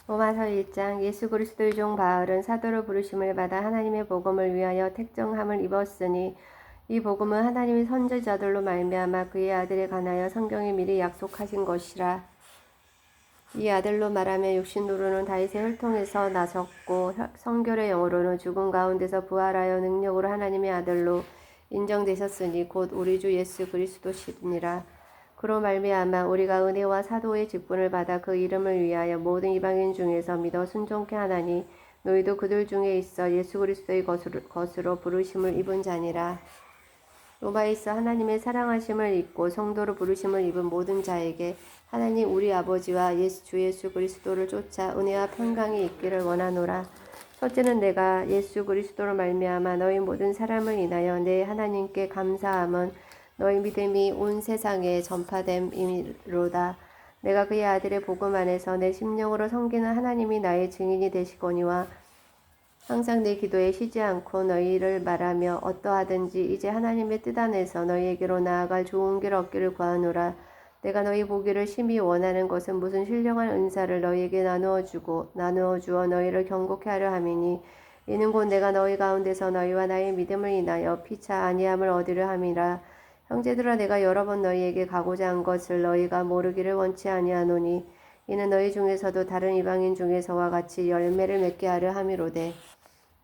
로마서 1장. 예수 그리스도의 종 바울은 사도로 부르심을 받아 하나님의 복음을 위하여 택정함을 입었으니 이 복음은 하나님의 선지자들로 말미암아 그의 아들에 관하여 성경이 미리 약속하신 것이라. 이 아들로 말하며 육신으로는 다윗의 혈통에서 나섰고 성결의 영으로는 죽은 가운데서 부활하여 능력으로 하나님의 아들로 인정되셨으니 곧 우리 주 예수 그리스도시니라. 그로 말미암아 우리가 은혜와 사도의 직분을 받아 그 이름을 위하여 모든 이방인 중에서 믿어 순종케 하나니 너희도 그들 중에 있어 예수 그리스도의 것으로 부르심을 입은 자니라. 로마에 있어 하나님의 사랑하심을 입고 성도로 부르심을 입은 모든 자에게 하나님 우리 아버지와 주 예수 그리스도를 쫓아 은혜와 평강이 있기를 원하노라. 첫째는 내가 예수 그리스도로 말미암아 너희 모든 사람을 인하여 내 하나님께 감사함은 너희 믿음이 온 세상에 전파됨이로다. 내가 그의 아들의 복음 안에서 내 심령으로 섬기는 하나님이 나의 증인이 되시거니와 항상 내 기도에 쉬지 않고 너희를 말하며 어떠하든지 이제 하나님의 뜻 안에서 너희에게로 나아갈 좋은 길 얻기를 구하노라. 내가 너희 보기를 심히 원하는 것은 무슨 신령한 은사를 너희에게 나누어 주어 너희를 경고케 하려 함이니 이는 곧 내가 너희 가운데서 너희와 나의 믿음을 인하여 피차 아니함을 얻으려 함이라. 형제들아 내가 여러 번 너희에게 가고자 한 것을 너희가 모르기를 원치 아니하노니 이는 너희 중에서도 다른 이방인 중에서와 같이 열매를 맺게 하려 함이로되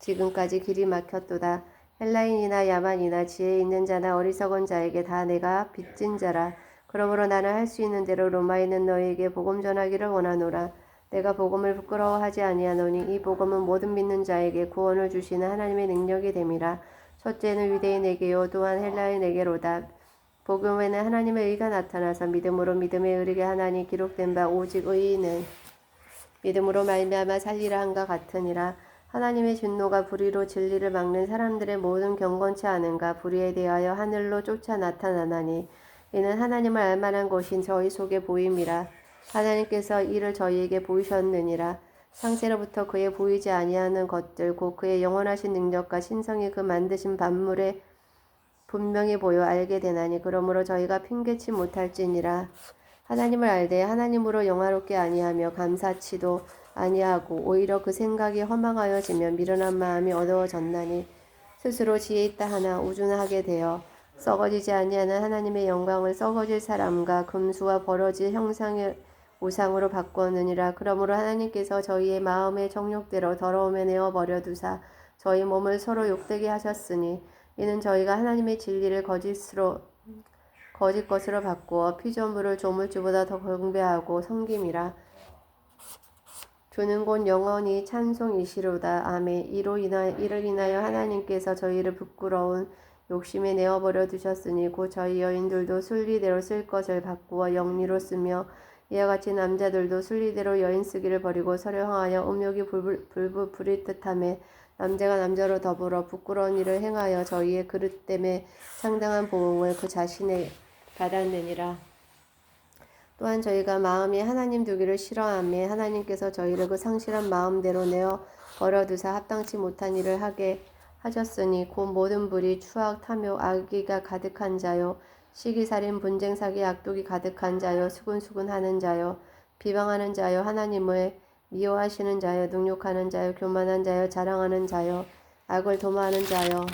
지금까지 길이 막혔도다. 헬라인이나 야만이나 지혜 있는 자나 어리석은 자에게 다 내가 빚진 자라. 그러므로 나는 할 수 있는 대로 로마에 있는 너희에게 복음 전하기를 원하노라. 내가 복음을 부끄러워하지 아니하노니 이 복음은 모든 믿는 자에게 구원을 주시는 하나님의 능력이 됨이라. 첫째는 유대인에게요 또한 헬라인에게로다. 복음에는 하나님의 의가 나타나서 믿음으로 믿음에 이르게 하나니 기록된 바 오직 의인은 믿음으로 말미암아 살리라 한가 같으니라. 하나님의 진노가 불의로 진리를 막는 사람들의 모든 경건치 않은가 불의에 대하여 하늘로 쫓아 나타나나니 이는 하나님을 알만한 것인 저희 속에 보임이라. 하나님께서 이를 저희에게 보이셨느니라. 창세로부터 그의 보이지 아니하는 것들 곧 그의 영원하신 능력과 신성이 그 만드신 만물에 분명히 보여 알게 되나니 그러므로 저희가 핑계치 못할지니라. 하나님을 알되 하나님으로 영화롭게 아니하며 감사치도 아니하고 오히려 그 생각이 허망하여지며 미련한 마음이 어두워졌나니 스스로 지혜 있다 하나 우준하게 되어 썩어지지 아니하는 하나님의 영광을 썩어질 사람과 금수와 버러질 형상의 우상으로 바꾸었느니라. 그러므로 하나님께서 저희의 마음의 정욕대로 더러움에 내어버려 두사 저희 몸을 서로 욕되게 하셨으니 이는 저희가 하나님의 진리를 거짓 것으로 바꾸어 피조물을 조물주보다 더 경배하고 섬김이라. 주는 곧 영원히 찬송이시로다. 아멘. 이를 인하여 하나님께서 저희를 부끄러운 욕심에 내어버려 두셨으니 곧 저희 여인들도 순리대로 쓸 것을 바꾸어 영리로 쓰며 이와 같이 남자들도 순리대로 여인 쓰기를 버리고 서로 향하여 음욕이 부릴 듯하며 남자가 남자로 더불어 부끄러운 일을 행하여 저희의 그릇됨에 상당한 보응을 그 자신에 받았느니라. 또한 저희가 마음이 하나님 두기를 싫어하며 하나님께서 저희를 그 상실한 마음대로 내어 버려두사 합당치 못한 일을 하게 하셨으니 곧 모든 불의, 추악, 탐욕, 악의가 가득한 자요 시기살인, 분쟁, 사기, 악독이 가득한 자요 수군수군하는 자요 비방하는 자요 하나님을 미워하시는 자요 능욕하는 자요 교만한 자요 자랑하는 자요 악을 도모하는 자요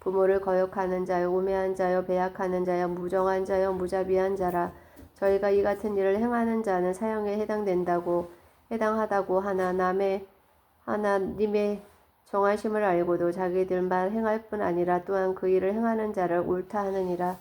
부모를 거역하는 자요 우매한 자요 배약하는 자요 무정한 자요 무자비한 자라. 저희가 이 같은 일을 행하는 자는 사형에 해당하다고 하나 하나님의 정하심을 알고도 자기들만 행할 뿐 아니라 또한 그 일을 행하는 자를 옳다 하느니라.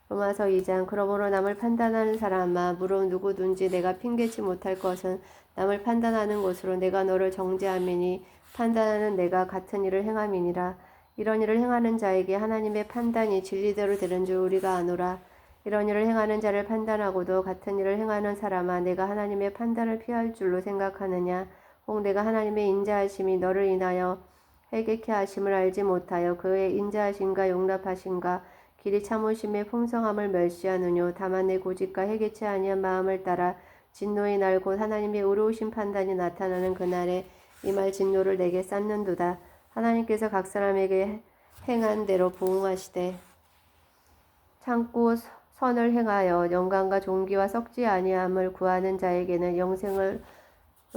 로마서 2장. 그러므로 남을 판단하는 사람아 무릇 누구든지 내가 핑계치 못할 것은 남을 판단하는 것으로 내가 너를 정죄함이니 판단하는 내가 같은 일을 행함이니라. 이런 일을 행하는 자에게 하나님의 판단이 진리대로 되는 줄 우리가 아노라. 이런 일을 행하는 자를 판단하고도 같은 일을 행하는 사람아 내가 하나님의 판단을 피할 줄로 생각하느냐. 혹 내가 하나님의 인자하심이 너를 인하여 회개케 하심을 알지 못하여 그의 인자하심과 용납하심과 길이 참으심의 풍성함을 멸시하느뇨. 다만 내 고집과 회개치 아니한 마음을 따라 진노의 날 곧 하나님의 의로우신 판단이 나타나는 그날에 이 말 진노를 내게 쌓는도다. 하나님께서 각 사람에게 행한 대로 보응하시되 참고 선을 행하여 영광과 존귀와 썩지 아니함을 구하는 자에게는 영생을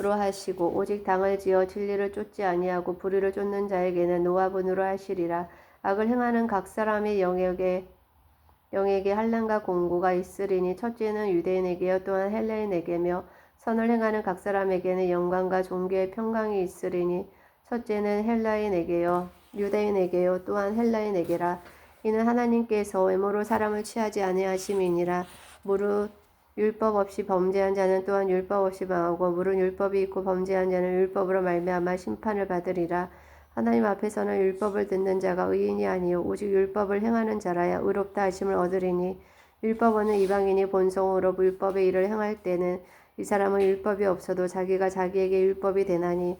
하시고 오직 당을 지어 진리를 쫓지 아니하고 불의를 쫓는 자에게는 노화분으로 하시리라. 악을 행하는 각 사람의 영에게 환난과 공고가 있으리니 첫째는 유대인에게요 또한 헬레인에게며 선을 행하는 각 사람에게는 영광과 존귀의 평강이 있으리니 첫째는 헬라인에게요 유대인에게요 또한 헬라인에게라. 이는 하나님께서 외모로 사람을 취하지 아니하심이니라. 무릇 율법 없이 범죄한 자는 또한 율법 없이 망하고 무릇 율법이 있고 범죄한 자는 율법으로 말미암아 심판을 받으리라. 하나님 앞에서는 율법을 듣는 자가 의인이 아니요 오직 율법을 행하는 자라야 의롭다 하심을 얻으리니 율법은 이방인이 본성으로 율법의 일을 행할 때는 이 사람은 율법이 없어도 자기가 자기에게 율법이 되나니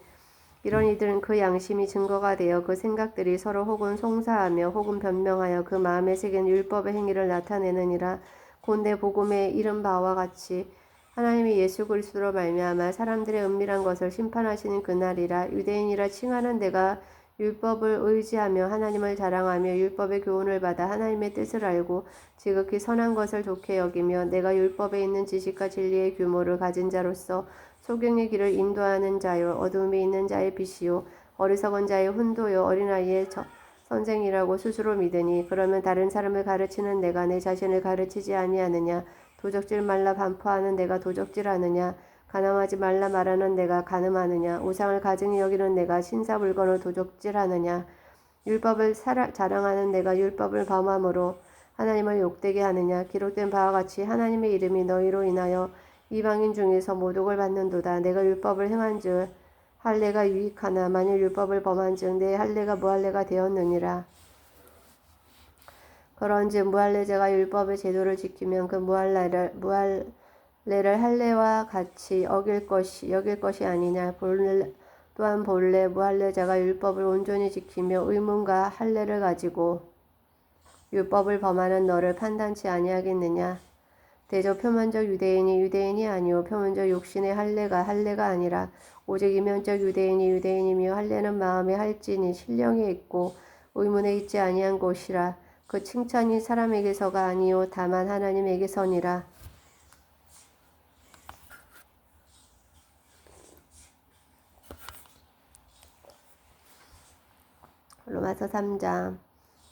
이런 이들은 그 양심이 증거가 되어 그 생각들이 서로 혹은 송사하며 혹은 변명하여 그 마음에 새긴 율법의 행위를 나타내느니라. 본데 복음에 이른 바와 같이 하나님이 예수 그리스도로 말미암아 사람들의 은밀한 것을 심판하시는 그날이라. 유대인이라 칭하는 내가 율법을 의지하며 하나님을 자랑하며 율법의 교훈을 받아 하나님의 뜻을 알고 지극히 선한 것을 좋게 여기며 내가 율법에 있는 지식과 진리의 규모를 가진 자로서 소경의 길을 인도하는 자요 어둠이 있는 자의 빛이요 어리석은 자의 훈도요 어린아이의 선생이라고 스스로 믿으니 그러면 다른 사람을 가르치는 내가 내 자신을 가르치지 아니하느냐. 도적질 말라 반포하는 내가 도적질하느냐. 간음하지 말라 말하는 내가 간음하느냐. 우상을 가증히 여기는 내가 신사물건을 도적질하느냐. 율법을 자랑하는 내가 율법을 범함으로 하나님을 욕되게 하느냐. 기록된 바와 같이 하나님의 이름이 너희로 인하여 이방인 중에서 모독을 받는도다. 내가 율법을 행한즉 할례가 유익하나 만일 율법을 범한즉 내 할례가 무할례가 되었느니라. 그런즉 무할례자가 율법의 제도를 지키면 그 무할례를 할례와 같이 여길 것이 아니냐. 또한 본래 무할례자가 율법을 온전히 지키며 의문과 할례를 가지고 율법을 범하는 너를 판단치 아니하겠느냐. 대저 표면적 유대인이 유대인이 아니요 표면적 욕심의 할례가 아니라 오직 이면적 유대인이 유대인이며 할례는 마음에 할지니 신령에 있고 의문에 있지 아니한 것이라. 그 칭찬이 사람에게서가 아니요 다만 하나님에게서니라. 로마서 3장.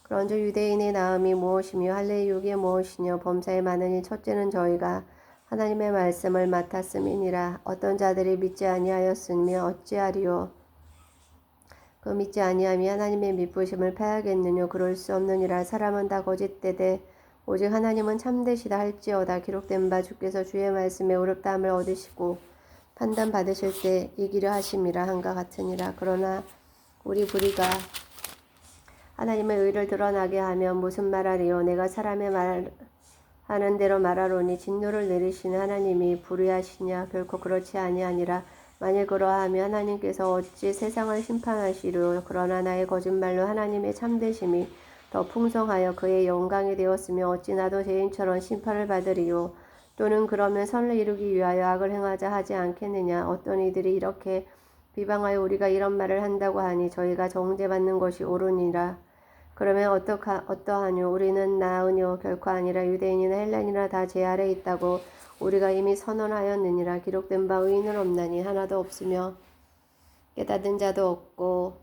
그런즉 유대인의 나음이 무엇이며 할례의 욕이 무엇이뇨. 범사에 많으니 첫째는 저희가 하나님의 말씀을 맡았음이니라. 어떤 자들이 믿지 아니하였으며 어찌하리요. 그 믿지 아니함이 하나님의 미쁘심을 패하겠느뇨. 그럴 수 없느니라. 사람은 다 거짓되되 오직 하나님은 참되시다 할지어다. 기록된 바 주께서 주의 말씀에 의롭다함을 얻으시고 판단 받으실 때 이기려 하심이라 한과 같으니라. 그러나 우리 불의가 하나님의 의를 드러나게 하면 무슨 말하리요. 내가 사람의 말하는 대로 말하노니 진노를 내리시는 하나님이 불의하시냐. 결코 그렇지 아니하니라. 만일 그러하면 하나님께서 어찌 세상을 심판하시리요. 그러나 나의 거짓말로 하나님의 참되심이 더 풍성하여 그의 영광이 되었으며 어찌 나도 죄인처럼 심판을 받으리요. 또는 그러면 선을 이루기 위하여 악을 행하자 하지 않겠느냐. 어떤 이들이 이렇게 비방하여 우리가 이런 말을 한다고 하니 저희가 정죄받는 것이 옳으니라. 그러면 어떠하뇨. 우리는 나으뇨. 결코 아니라 유대인이나 헬라인이나 다 제 아래에 있다고 우리가 이미 선언하였느니라. 기록된 바 의인은 없나니 하나도 없으며 깨닫는 자도 없고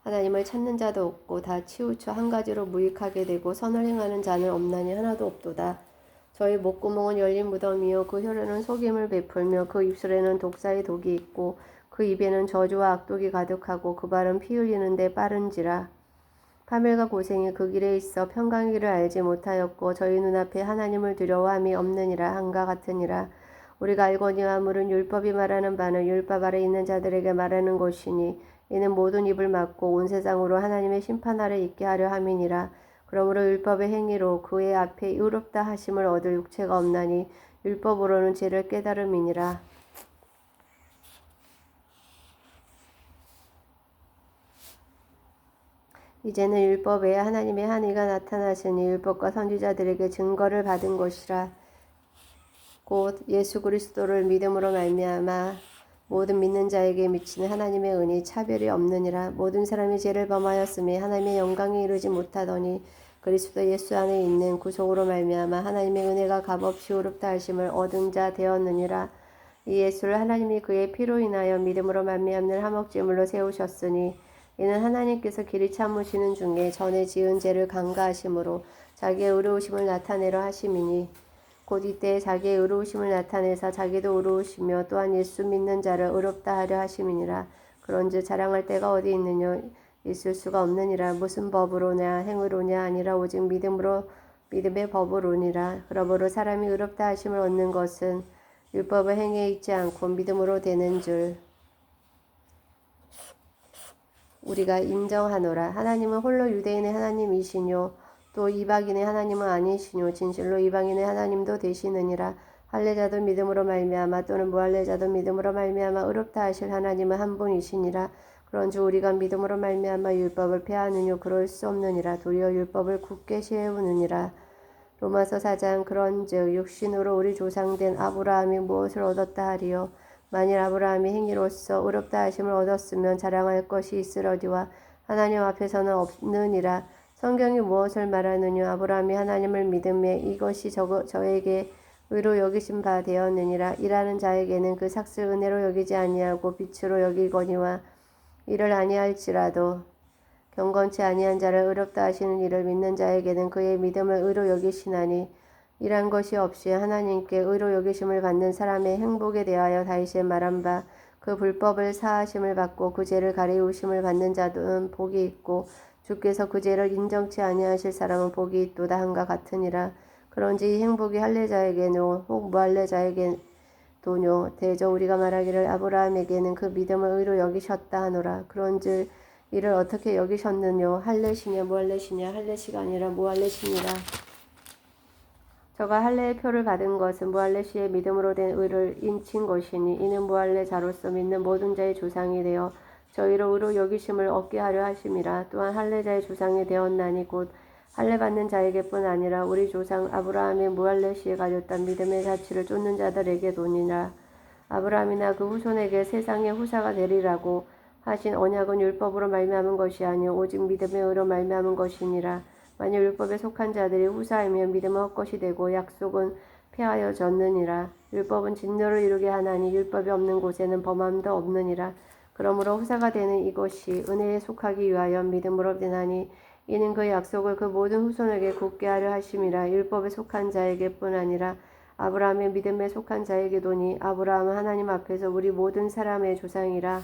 하나님을 찾는 자도 없고 다 치우쳐 한 가지로 무익하게 되고 선을 행하는 자는 없나니 하나도 없도다. 저희 목구멍은 열린 무덤이요 그 혀로는 속임을 베풀며 그 입술에는 독사의 독이 있고 그 입에는 저주와 악독이 가득하고 그 발은 피 흘리는데 빠른지라. 파멸과 고생이 그 길에 있어 평강의 길을 알지 못하였고 저희 눈앞에 하나님을 두려워함이 없느니라 한과 같으니라. 우리가 알거니와 물은 율법이 말하는 바는 율법 아래 있는 자들에게 말하는 것이니 이는 모든 입을 막고 온 세상으로 하나님의 심판 아래 있게 하려 함이니라. 그러므로 율법의 행위로 그의 앞에 의롭다 하심을 얻을 육체가 없나니 율법으로는 죄를 깨달음이니라. 이제는 율법 외에 하나님의 한 의가 나타나시니 율법과 선지자들에게 증거를 받은 것이라. 곧 예수 그리스도를 믿음으로 말미암아 모든 믿는 자에게 미치는 하나님의 은이 차별이 없느니라. 모든 사람이 죄를 범하였음에 하나님의 영광에 이르지 못하더니 그리스도 예수 안에 있는 구속으로 말미암아 하나님의 은혜가 값없이 의롭다 하심을 얻은 자 되었느니라. 이 예수를 하나님이 그의 피로 인하여 믿음으로 말미암는 화목제물로 세우셨으니 이는 하나님께서 길이 참으시는 중에 전에 지은 죄를 간과하심으로 자기의 의로우심을 나타내려 하심이니 곧 이때에 자기의 의로우심을 나타내사 자기도 의로우시며 또한 예수 믿는 자를 의롭다 하려 하심이니라. 그런즉 자랑할 때가 어디 있느냐 있을 수가 없느니라. 무슨 법으로냐 행위로냐 아니라 오직 믿음의 법으로니라. 그러므로 사람이 의롭다 하심을 얻는 것은 율법의 행위에 있지 않고 믿음으로 되는 줄 우리가 인정하노라. 하나님은 홀로 유대인의 하나님이시뇨 또 이방인의 하나님은 아니시뇨 진실로 이방인의 하나님도 되시느니라. 할례자도 믿음으로 말미암아 또는 무할례자도 믿음으로 말미암아 의롭다 하실 하나님은 한 분이시니라. 그런즉 우리가 믿음으로 말미암아 율법을 폐하느뇨 그럴 수 없느니라. 도리어 율법을 굳게 세우느니라. 로마서 4장 그런즉 육신으로 우리 조상된 아브라함이 무엇을 얻었다 하리요. 만일 아브라함이 행위로서 의롭다 하심을 얻었으면 자랑할 것이 있으려니와 하나님 앞에서는 없느니라. 성경이 무엇을 말하느냐 아브라함이 하나님을 믿음에 이것이 저에게 의로 여기신 바 되었느니라. 일하는 자에게는 그 삭슬 은혜로 여기지 아니하고 빛으로 여기거니와 이를 아니할지라도 경건치 아니한 자를 의롭다 하시는 이를 믿는 자에게는 그의 믿음을 의로 여기시나니 이란 것이 없이 하나님께 의로 여기심을 받는 사람의 행복에 대하여 다윗이 말한 바 그 불법을 사하심을 받고 그 죄를 가리우심을 받는 자는 복이 있고 주께서 그 죄를 인정치 아니하실 사람은 복이 있도다 한과 같으니라. 그런지 이 행복이 할례자에게노 혹 무할례자에게도뇨 대저 우리가 말하기를 아브라함에게는 그 믿음을 의로 여기셨다 하노라. 그런즉 이를 어떻게 여기셨느뇨 할례시냐 무할례시냐 할례시가 아니라 무할례시니라. 저가 할례의 표를 받은 것은 무할례시의 믿음으로 된 의를 인친 것이니 이는 무할례자로서 믿는 모든 자의 조상이 되어 저희로 의로 여기심을 얻게 하려 하심이라. 또한 할례자의 조상이 되었나니 곧 할례 받는 자에게뿐 아니라 우리 조상 아브라함의 무할례시에 가졌던 믿음의 가치를 쫓는 자들에게도니라. 아브라함이나 그 후손에게 세상의 후사가 되리라고 하신 언약은 율법으로 말미암은 것이 아니요 오직 믿음의 의로 말미암은 것이니라. 만일 율법에 속한 자들이 후사이면 믿음은 헛것이 되고 약속은 폐하여졌느니라. 율법은 진노를 이루게 하나니 율법이 없는 곳에는 범함도 없느니라. 그러므로 후사가 되는 이것이 은혜에 속하기 위하여 믿음으로 되나니 이는 그 약속을 그 모든 후손에게 굳게 하려 하심이라. 율법에 속한 자에게뿐 아니라 아브라함의 믿음에 속한 자에게도니 아브라함은 하나님 앞에서 우리 모든 사람의 조상이라.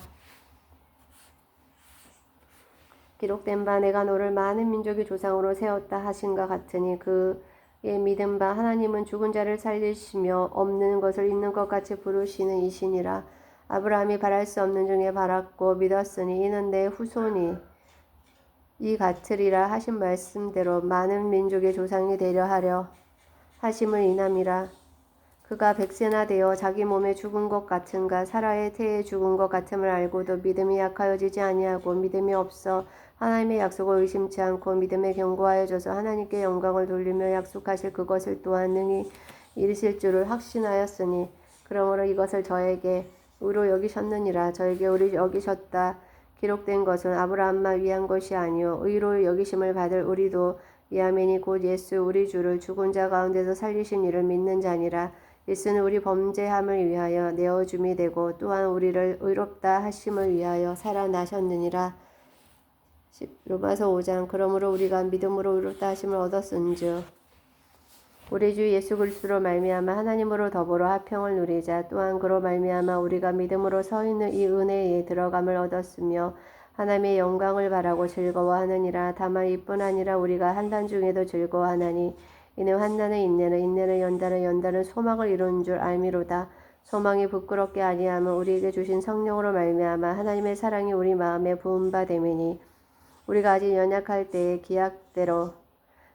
기록된 바 내가 너를 많은 민족의 조상으로 세웠다 하신과 같으니 그의 믿은 바 하나님은 죽은 자를 살리시며 없는 것을 있는 것 같이 부르시는 이시니라. 아브라함이 바랄 수 없는 중에 바랐고 믿었으니 이는 내 후손이 이 같으리라 하신 말씀대로 많은 민족의 조상이 되려 하려 하심을 인함이라. 그가 백세나 되어 자기 몸에 죽은 것 같은가 사라의 태에 죽은 것 같음을 알고도 믿음이 약하여지지 아니하고 믿음이 없어 하나님의 약속을 의심치 않고 믿음에 견고하여져서 하나님께 영광을 돌리며 약속하실 그것을 또한 능히 이루실 줄을 확신하였으니 그러므로 이것을 저에게 의로 여기셨느니라. 저에게 의로 여기셨다 기록된 것은 아브라함만 위한 것이 아니요 의로 여기심을 받을 우리도 위함이니 곧 예수 우리 주를 죽은 자 가운데서 살리신 이를 믿는 자니라. 예수는 우리 범죄함을 위하여 내어줌이 되고 또한 우리를 의롭다 하심을 위하여 살아나셨느니라. 로마서 5장 그러므로 우리가 믿음으로 의롭다 하심을 얻었은즉 우리 주 예수 그리스도로 말미암아 하나님으로 더불어 화평을 누리자. 또한 그로 말미암아 우리가 믿음으로 서 있는 이 은혜에 들어감을 얻었으며 하나님의 영광을 바라고 즐거워하느니라. 다만 이뿐 아니라 우리가 환난 중에도 즐거워하나니 이는 환난의 인내는 인내는 연단은 연단은 소망을 이루는 줄 알미로다. 소망이 부끄럽게 아니하면 우리에게 주신 성령으로 말미암아 하나님의 사랑이 우리 마음에 부은 바 됨이니 우리가 아직 연약할 때에 기약대로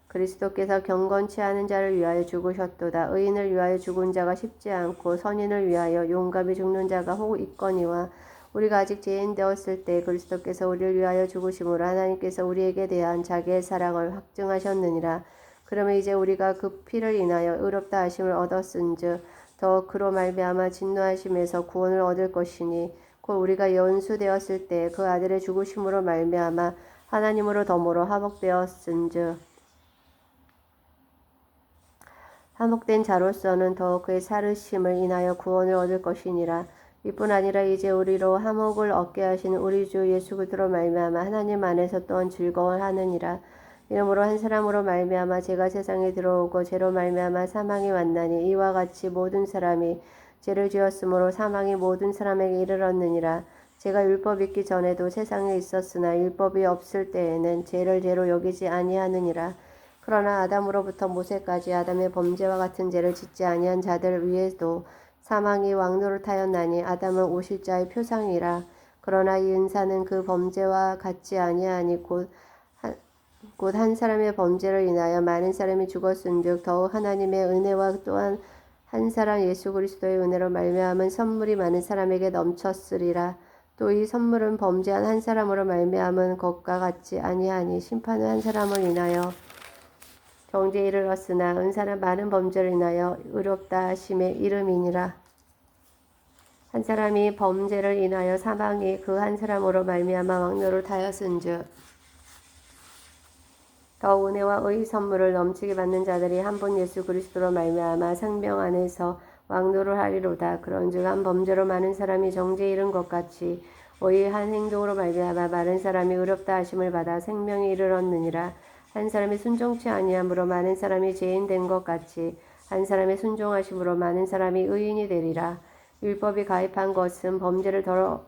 그리스도께서 경건치 않은 자를 위하여 죽으셨도다. 의인을 위하여 죽은 자가 쉽지 않고 선인을 위하여 용감히 죽는 자가 혹 있거니와 우리가 아직 죄인 되었을 때 그리스도께서 우리를 위하여 죽으심으로 하나님께서 우리에게 대한 자기의 사랑을 확증하셨느니라. 그러면 이제 우리가 그 피를 인하여 의롭다 하심을 얻었은즉 더 그로 말미암아 진노하심에서 구원을 얻을 것이니 곧 우리가 연수되었을 때 그 아들의 죽으심으로 말미암아 하나님으로 덤으로 화목되었은즉 화목된 자로서는 더욱 그의 살으심을 인하여 구원을 얻을 것이니라. 이뿐 아니라 이제 우리로 화목을 얻게 하시는 우리 주 예수 그리스도로 말미암아 하나님 안에서 또한 즐거워하느니라. 이러므로 한 사람으로 말미암아 죄가 세상에 들어오고 죄로 말미암아 사망이 왔나니 이와 같이 모든 사람이 죄를 지었으므로 사망이 모든 사람에게 이르렀느니라. 죄가 율법이 있기 전에도 세상에 있었으나 율법이 없을 때에는 죄를 죄로 여기지 아니하느니라. 그러나 아담으로부터 모세까지 아담의 범죄와 같은 죄를 짓지 아니한 자들 위에도 사망이 왕노릇하였나니 아담은 오실 자의 표상이라. 그러나 이 은사는 그 범죄와 같지 아니하니 곧 한 사람의 범죄를 인하여 많은 사람이 죽었은즉 더욱 하나님의 은혜와 또한 한 사람 예수 그리스도의 은혜로 말미암은 선물이 많은 사람에게 넘쳤으리라. 또 이 선물은 범죄한 한 사람으로 말미암은 것과 같지 아니하니 심판은 한 사람을 인하여 정죄에 이르렀으나 은사는 많은 범죄를 인하여 의롭다 하심의 이름이니라. 한 사람이 범죄를 인하여 사망이 그 한 사람으로 말미암아 왕노릇하였은즉 더 은혜와 의의 선물을 넘치게 받는 자들이 한 분 예수 그리스도로 말미암아 생명 안에서 왕노릇하리로다. 그런즉 한 범죄로 많은 사람이 정죄에 이른 것 같이 의의 한 행동으로 말미암아 많은 사람이 의롭다 하심을 받아 생명에 이르렀느니라. 한 사람이 순종치 아니함으로 많은 사람이 죄인 된 것 같이 한 사람의 순종하심으로 많은 사람이 의인이 되리라. 율법이 가입한 것은 범죄를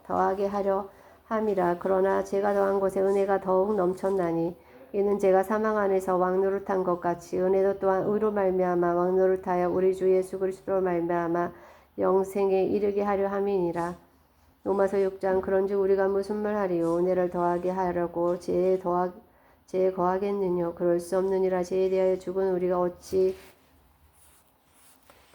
더하게 하려 함이라. 그러나 죄가 더한 곳에 은혜가 더욱 넘쳤나니 이는 죄가 사망 안에서 왕노릇한 것 같이 은혜도 또한 의로 말미암아 왕노릇하여 우리 주 예수 그리스도로 말미암아 영생에 이르게 하려 함이니라. 로마서 6장 그런즉 우리가 무슨 말하리요 은혜를 더하게 하려고 죄에 거하겠느냐. 그럴 수 없느니라. 죄에 대하여 죽은 우리가 어찌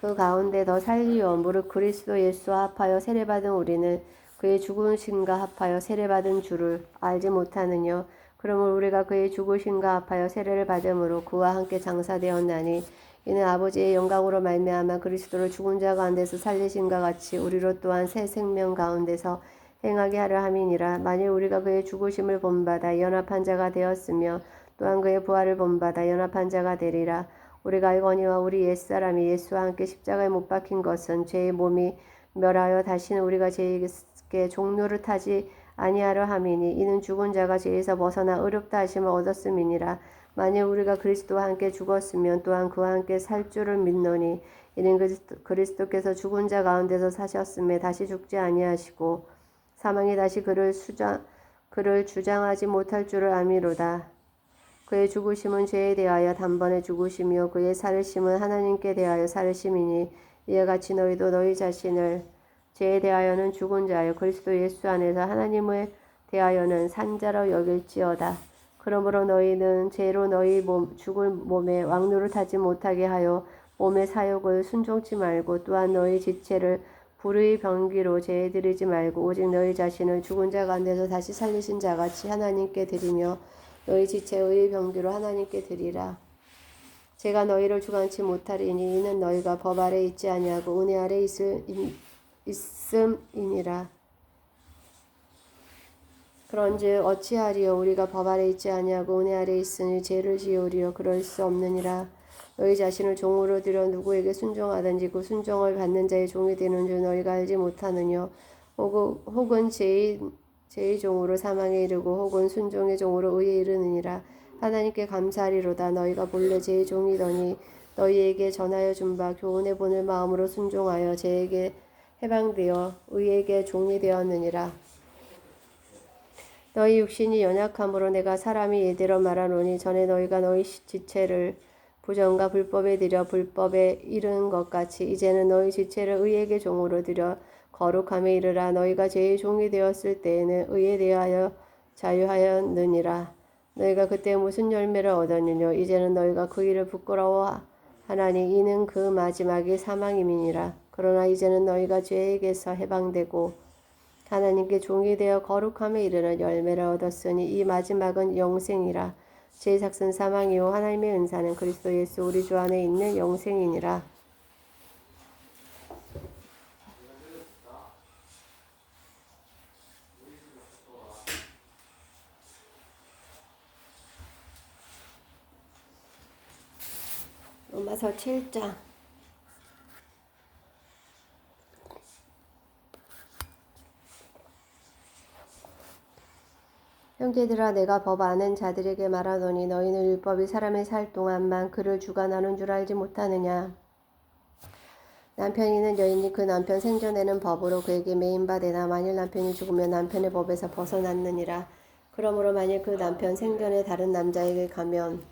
그 가운데 더 살리요. 무릇 그리스도 예수와 합하여 세례받은 우리는 그의 죽으심과 합하여 세례받은 줄을 알지 못하느냐. 그러므로 우리가 그의 죽으심과 합하여 세례를 받음으로 그와 함께 장사되었나니 이는 아버지의 영광으로 말미암아 그리스도를 죽은 자 가운데서 살리심과 같이 우리로 또한 새 생명 가운데서 행하게 하려 함이니라. 만일 우리가 그의 죽으심을 본받아 연합한 자가 되었으며 또한 그의 부활을 본받아 연합한 자가 되리라. 우리가 알거니와 우리 옛사람이 예수와 함께 십자가에 못 박힌 것은 죄의 몸이 멸하여 다시는 우리가 죄에게 종노릇하지 아니하려 함이니 이는 죽은 자가 죄에서 벗어나 의롭다 하심을 얻었음이니라. 만일 우리가 그리스도와 함께 죽었으면 또한 그와 함께 살 줄을 믿노니 이는 그리스도께서 죽은 자 가운데서 사셨음에 다시 죽지 아니하시고 사망이 다시 그를 주장하지 못할 줄을 알미로다. 그의 죽으심은 죄에 대하여 단번에 죽으심이요 그의 살으심은 하나님께 대하여 살으심이니 이와 같이 너희도 너희 자신을 죄에 대하여는 죽은 자요 그리스도 예수 안에서 하나님에 대하여는 산 자로 여길지어다. 그러므로 너희는 죄로 너희 죽은 몸에 왕노릇하지 못하게 하여 몸의 사욕을 순종치 말고 또한 너희 지체를 불의 병기로 죄에 드리지 말고 오직 너희 자신을 죽은 자 가운데서 다시 살리신 자같이 하나님께 드리며 너희 지체의 병기로 하나님께 드리라. 제가 너희를 주관치 못하리니 이는 너희가 법 아래 있지 아니하고 은혜 아래 있음이니라. 그런즉 어찌하리요 우리가 법 아래 있지 아니하고 은혜 아래 있으니 죄를 지으리요 그럴 수 없느니라. 너희 자신을 종으로 들여 누구에게 순종하든지 그 순종을 받는 자의 종이 되는 줄 너희가 알지 못하느뇨. 혹은 죄의 종으로 사망에 이르고 혹은 순종의 종으로 의에 이르느니라. 하나님께 감사하리로다. 너희가 본래 죄의 종이더니 너희에게 전하여 준 바 교훈의 본을 마음으로 순종하여 죄에게 해방되어 의에게 종이 되었느니라. 너희 육신이 연약함으로 내가 사람이 이대로 말하노니 전에 너희가 너희 지체를 부정과 불법에 들여 불법에 이른 것 같이 이제는 너희 지체를 의에게 종으로 들여 거룩함에 이르라. 너희가 죄의 종이 되었을 때에는 의에 대하여 자유하였느니라. 너희가 그때 무슨 열매를 얻었느뇨. 이제는 너희가 그 일을 부끄러워하나니 이는 그 마지막이 사망임이니라. 그러나 이제는 너희가 죄에게서 해방되고 하나님께 종이 되어 거룩함에 이르는 열매를 얻었으니 이 마지막은 영생이라. 죄의 삭은 사망이요 하나님의 은사는 그리스도 예수 우리 주 안에 있는 영생이니라. 로마서 7장 형제들아 내가 법 아는 자들에게 말하노니 너희는 율법이 사람이 살 동안만 그를 주관하는 줄 알지 못하느냐. 남편이 있는 여인이 그 남편 생전에는 법으로 그에게 매인 바 되나 만일 남편이 죽으면 남편의 법에서 벗어났느니라. 그러므로 만일 그 남편 생전에 다른 남자에게 가면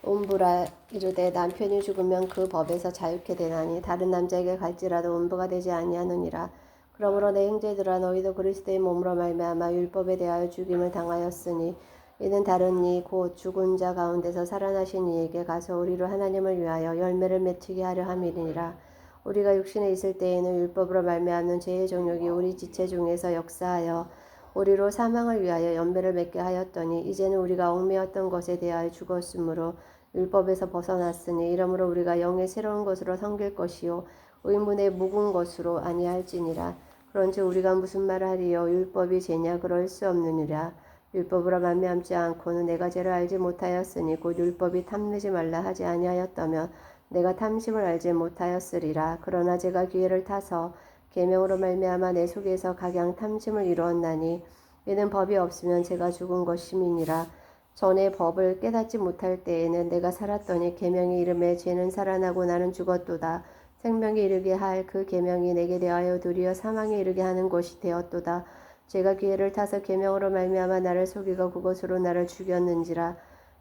음부라 이르되 남편이 죽으면 그 법에서 자유케 되나니 다른 남자에게 갈지라도 음부가 되지 아니하느니라. 그러므로 내 형제들아 너희도 그리스도의 몸으로 말미암아 율법에 대하여 죽임을 당하였으니 이는 다른 이 곧 죽은 자 가운데서 살아나신 이에게 가서 우리로 하나님을 위하여 열매를 맺히게 하려 함이니라. 우리가 육신에 있을 때에는 율법으로 말미암는 죄의 정욕이 우리 지체 중에서 역사하여 우리로 사망을 위하여 열매를 맺게 하였더니 이제는 우리가 얽매였던 것에 대하여 죽었으므로 율법에서 벗어났으니 이러므로 우리가 영의 새로운 것으로 섬길 것이요 의문의 묵은 것으로 아니할지니라. 그런즉 우리가 무슨 말을 하리요 율법이 죄냐 그럴 수 없느니라. 율법으로 말미암지 않고는 내가 죄를 알지 못하였으니 곧 율법이 탐내지 말라 하지 아니하였다면 내가 탐심을 알지 못하였으리라. 그러나 제가 기회를 타서 계명으로 말미암아 내 속에서 각양 탐심을 이루었나니 이는 법이 없으면 제가 죽은 것임이니라. 전에 법을 깨닫지 못할 때에는 내가 살았더니 계명이 이름에 죄는 살아나고 나는 죽었도다. 생명에 이르게 할 그 계명이 내게 대하여 도리어 사망에 이르게 하는 것이 되었도다. 제가 기회를 타서 계명으로 말미암아 나를 속이고 그것으로 나를 죽였는지라.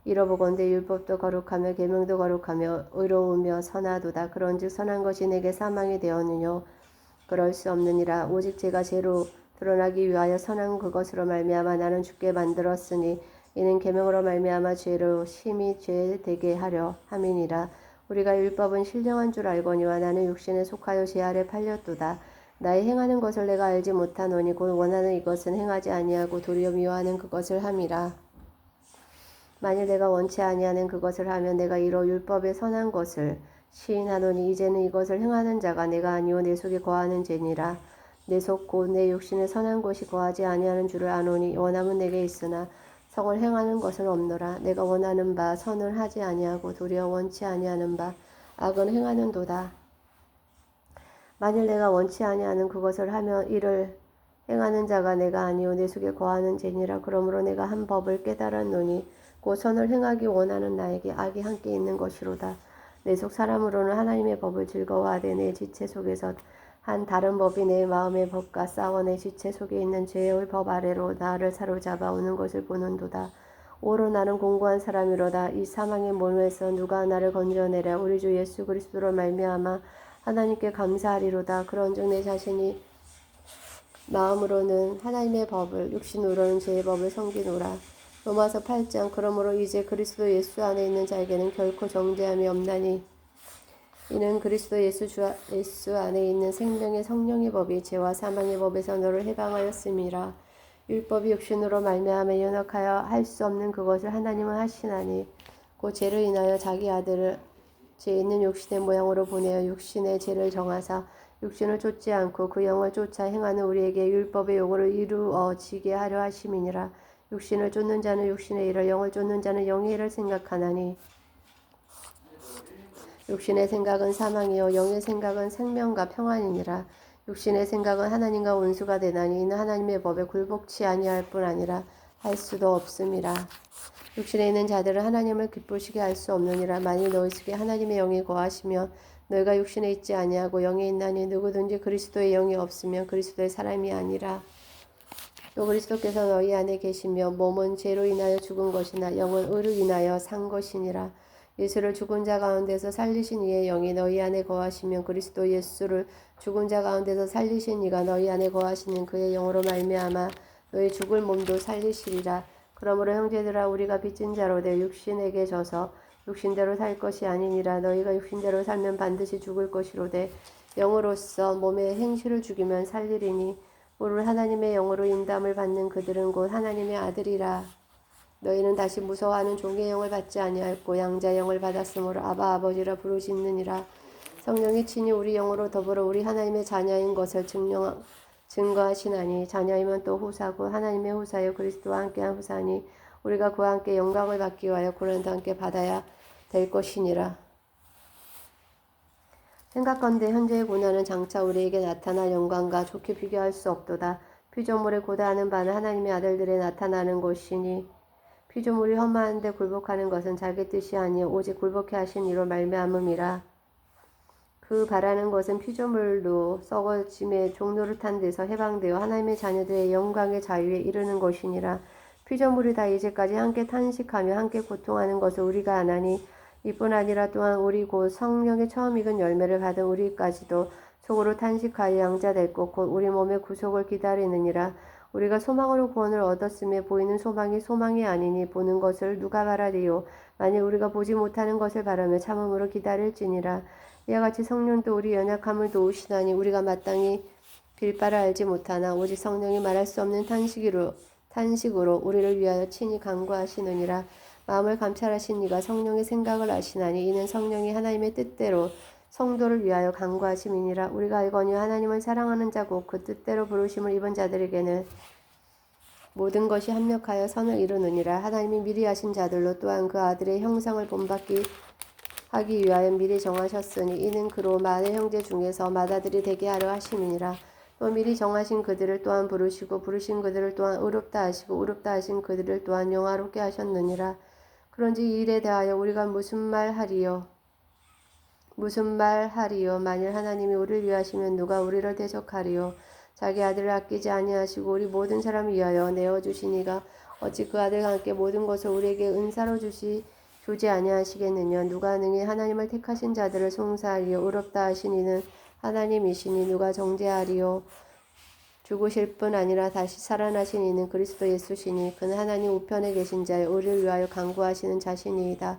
이러보건대 율법도 거룩하며 계명도 거룩하며 의로우며 선하도다. 그런즉 선한 것이 내게 사망이 되었느뇨 그럴 수 없느니라. 오직 제가 죄로 드러나기 위하여 선한 그것으로 말미암아 나는 죽게 만들었으니 이는 계명으로 말미암아 죄로 심히 죄 되게 하려 함이니라. 우리가 율법은 신령한 줄 알거니와 나는 육신에 속하여 죄 아래 팔렸도다. 나의 행하는 것을 내가 알지 못하노니 곧 원하는 이것은 행하지 아니하고 도리어 미워하는 그것을 함이라. 만일 내가 원치 아니하는 그것을 하면 내가 이로 율법의 선한 것을 시인하노니 이제는 이것을 행하는 자가 내가 아니오 내 속에 거하는 죄니라. 내 속 곧 내 육신에 선한 것이 거하지 아니하는 줄을 아노니 원함은 내게 있으나 성을 행하는 것은 없노라. 내가 원하는 바 선을 하지 아니하고 도리어 원치 아니하는 바 악은 행하는도다. 만일 내가 원치 아니하는 그것을 하며 이를 행하는 자가 내가 아니오 내 속에 거하는 죄니라. 그러므로 내가 한 법을 깨달았노니 곧 선을 행하기 원하는 나에게 악이 함께 있는 것이로다. 내 속 사람으로는 하나님의 법을 즐거워하되 내 지체 속에서 한 다른 법이 내 마음의 법과 싸워 내 지체 속에 있는 죄의 법 아래로 나를 사로잡아 오는 것을 보는도다. 오로 나는 공고한 사람이로다. 이 사망의 몰에서 누가 나를 건져내랴. 우리 주 예수 그리스도로 말미암아 하나님께 감사하리로다. 그런즉 내 자신이 마음으로는 하나님의 법을 육신으로는 죄의 법을 섬기노라. 로마서 8장 그러므로 이제 그리스도 예수 안에 있는 자에게는 결코 정죄함이 없나니 이는 그리스도 예수 안에 있는 생명의 성령의 법이 죄와 사망의 법에서 너를 해방하였음이라. 율법이 육신으로 말미암아 연약하여 할 수 없는 그것을 하나님은 하시나니 곧 죄를 인하여 자기 아들을 죄 있는 육신의 모양으로 보내어 육신의 죄를 정하사 육신을 쫓지 않고 그 영을 쫓아 행하는 우리에게 율법의 요구를 이루어지게 하려 하심이니라. 육신을 쫓는 자는 육신의 일을 영을 쫓는 자는 영의 일을 생각하나니 육신의 생각은 사망이요 영의 생각은 생명과 평안이니라. 육신의 생각은 하나님과 원수가 되나니 이는 하나님의 법에 굴복치 아니할 뿐 아니라 할 수도 없음이라. 육신에 있는 자들은 하나님을 기쁘시게 할 수 없느니라. 만일 너희 속에 하나님의 영이 거하시면 너희가 육신에 있지 아니하고 영에 있나니 누구든지 그리스도의 영이 없으면 그리스도의 사람이 아니라. 또 그리스도께서 너희 안에 계시며 몸은 죄로 인하여 죽은 것이나 영은 의로 인하여 산 것이니라. 예수를 죽은 자 가운데서 살리신 이의 영이 너희 안에 거하시면 그리스도 예수를 죽은 자 가운데서 살리신 이가 너희 안에 거하시는 그의 영으로 말미암아 너희 죽을 몸도 살리시리라. 그러므로 형제들아 우리가 빚진 자로 내 육신에게 져서 육신대로 살 것이 아니니라. 너희가 육신대로 살면 반드시 죽을 것이로되 영으로서 몸의 행실을 죽이면 살리리니 오늘 하나님의 영으로 인담을 받는 그들은 곧 하나님의 아들이라. 너희는 다시 무서워하는 종의 영을 받지 아니하였고 양자의 영을 받았으므로 아바 아버지라 부르짖느니라. 성령이 친히 우리 영으로 더불어 우리 하나님의 자녀인 것을 증거하시나니 자녀이면 또 후사고 하나님의 후사여 그리스도와 함께한 후사니 우리가 그와 함께 영광을 받기 위하여 고난도 함께 받아야 될 것이니라. 생각건대 현재의 고난은 장차 우리에게 나타날 영광과 좋게 비교할 수 없도다. 피조물의 고다하는 바는 하나님의 아들들에 나타나는 것이니 피조물이 험한데 굴복하는 것은 자기 뜻이 아니요 오직 굴복해 하신 이로 말미암음이라. 그 바라는 것은 피조물도 썩어짐의 종노릇한 데서 해방되어 하나님의 자녀들의 영광의 자유에 이르는 것이니라. 피조물이 다 이제까지 함께 탄식하며 함께 고통하는 것을 우리가 아나니 이뿐 아니라 또한 우리 곧 성령의 처음 익은 열매를 받은 우리까지도 속으로 탄식하여 양자됐고 곧 우리 몸의 구속을 기다리느니라. 우리가 소망으로 구원을 얻었음에 보이는 소망이 소망이 아니니 보는 것을 누가 바라리요. 만일 우리가 보지 못하는 것을 바라며 참음으로 기다릴지니라. 이와 같이 성령도 우리 연약함을 도우시나니 우리가 마땅히 빌 바를 알지 못하나 오직 성령이 말할 수 없는 탄식으로 우리를 위하여 친히 간구하시느니라. 마음을 감찰하신 이가 성령의 생각을 아시나니 이는 성령이 하나님의 뜻대로 성도를 위하여 간구하심이니라. 우리가 알거니와 하나님을 사랑하는 자고 그 뜻대로 부르심을 입은 자들에게는 모든 것이 합력하여 선을 이루느니라. 하나님이 미리 하신 자들로 또한 그 아들의 형상을 본받기 하기 위하여 미리 정하셨으니 이는 그로 많은 형제 중에서 맏아들이 되게 하려 하심이니라. 또 미리 정하신 그들을 또한 부르시고 부르신 그들을 또한 의롭다 하시고 의롭다 하신 그들을 또한 영화롭게 하셨느니라. 그런지 이 일에 대하여 우리가 무슨 말 하리요? 만일 하나님이 우리를 위하시면 누가 우리를 대적하리요? 자기 아들을 아끼지 아니하시고 우리 모든 사람을 위하여 내어주시니가 어찌 그 아들과 함께 모든 것을 우리에게 은사로 주지 아니하시겠느냐? 누가 능히 하나님을 택하신 자들을 송사하리요? 의롭다 하신 이는 하나님이시니 누가 정죄하리요? 죽으실 뿐 아니라 다시 살아나신 이는 그리스도 예수시니 그는 하나님 우편에 계신 자여 우리를 위하여 간구하시는 자신이이다.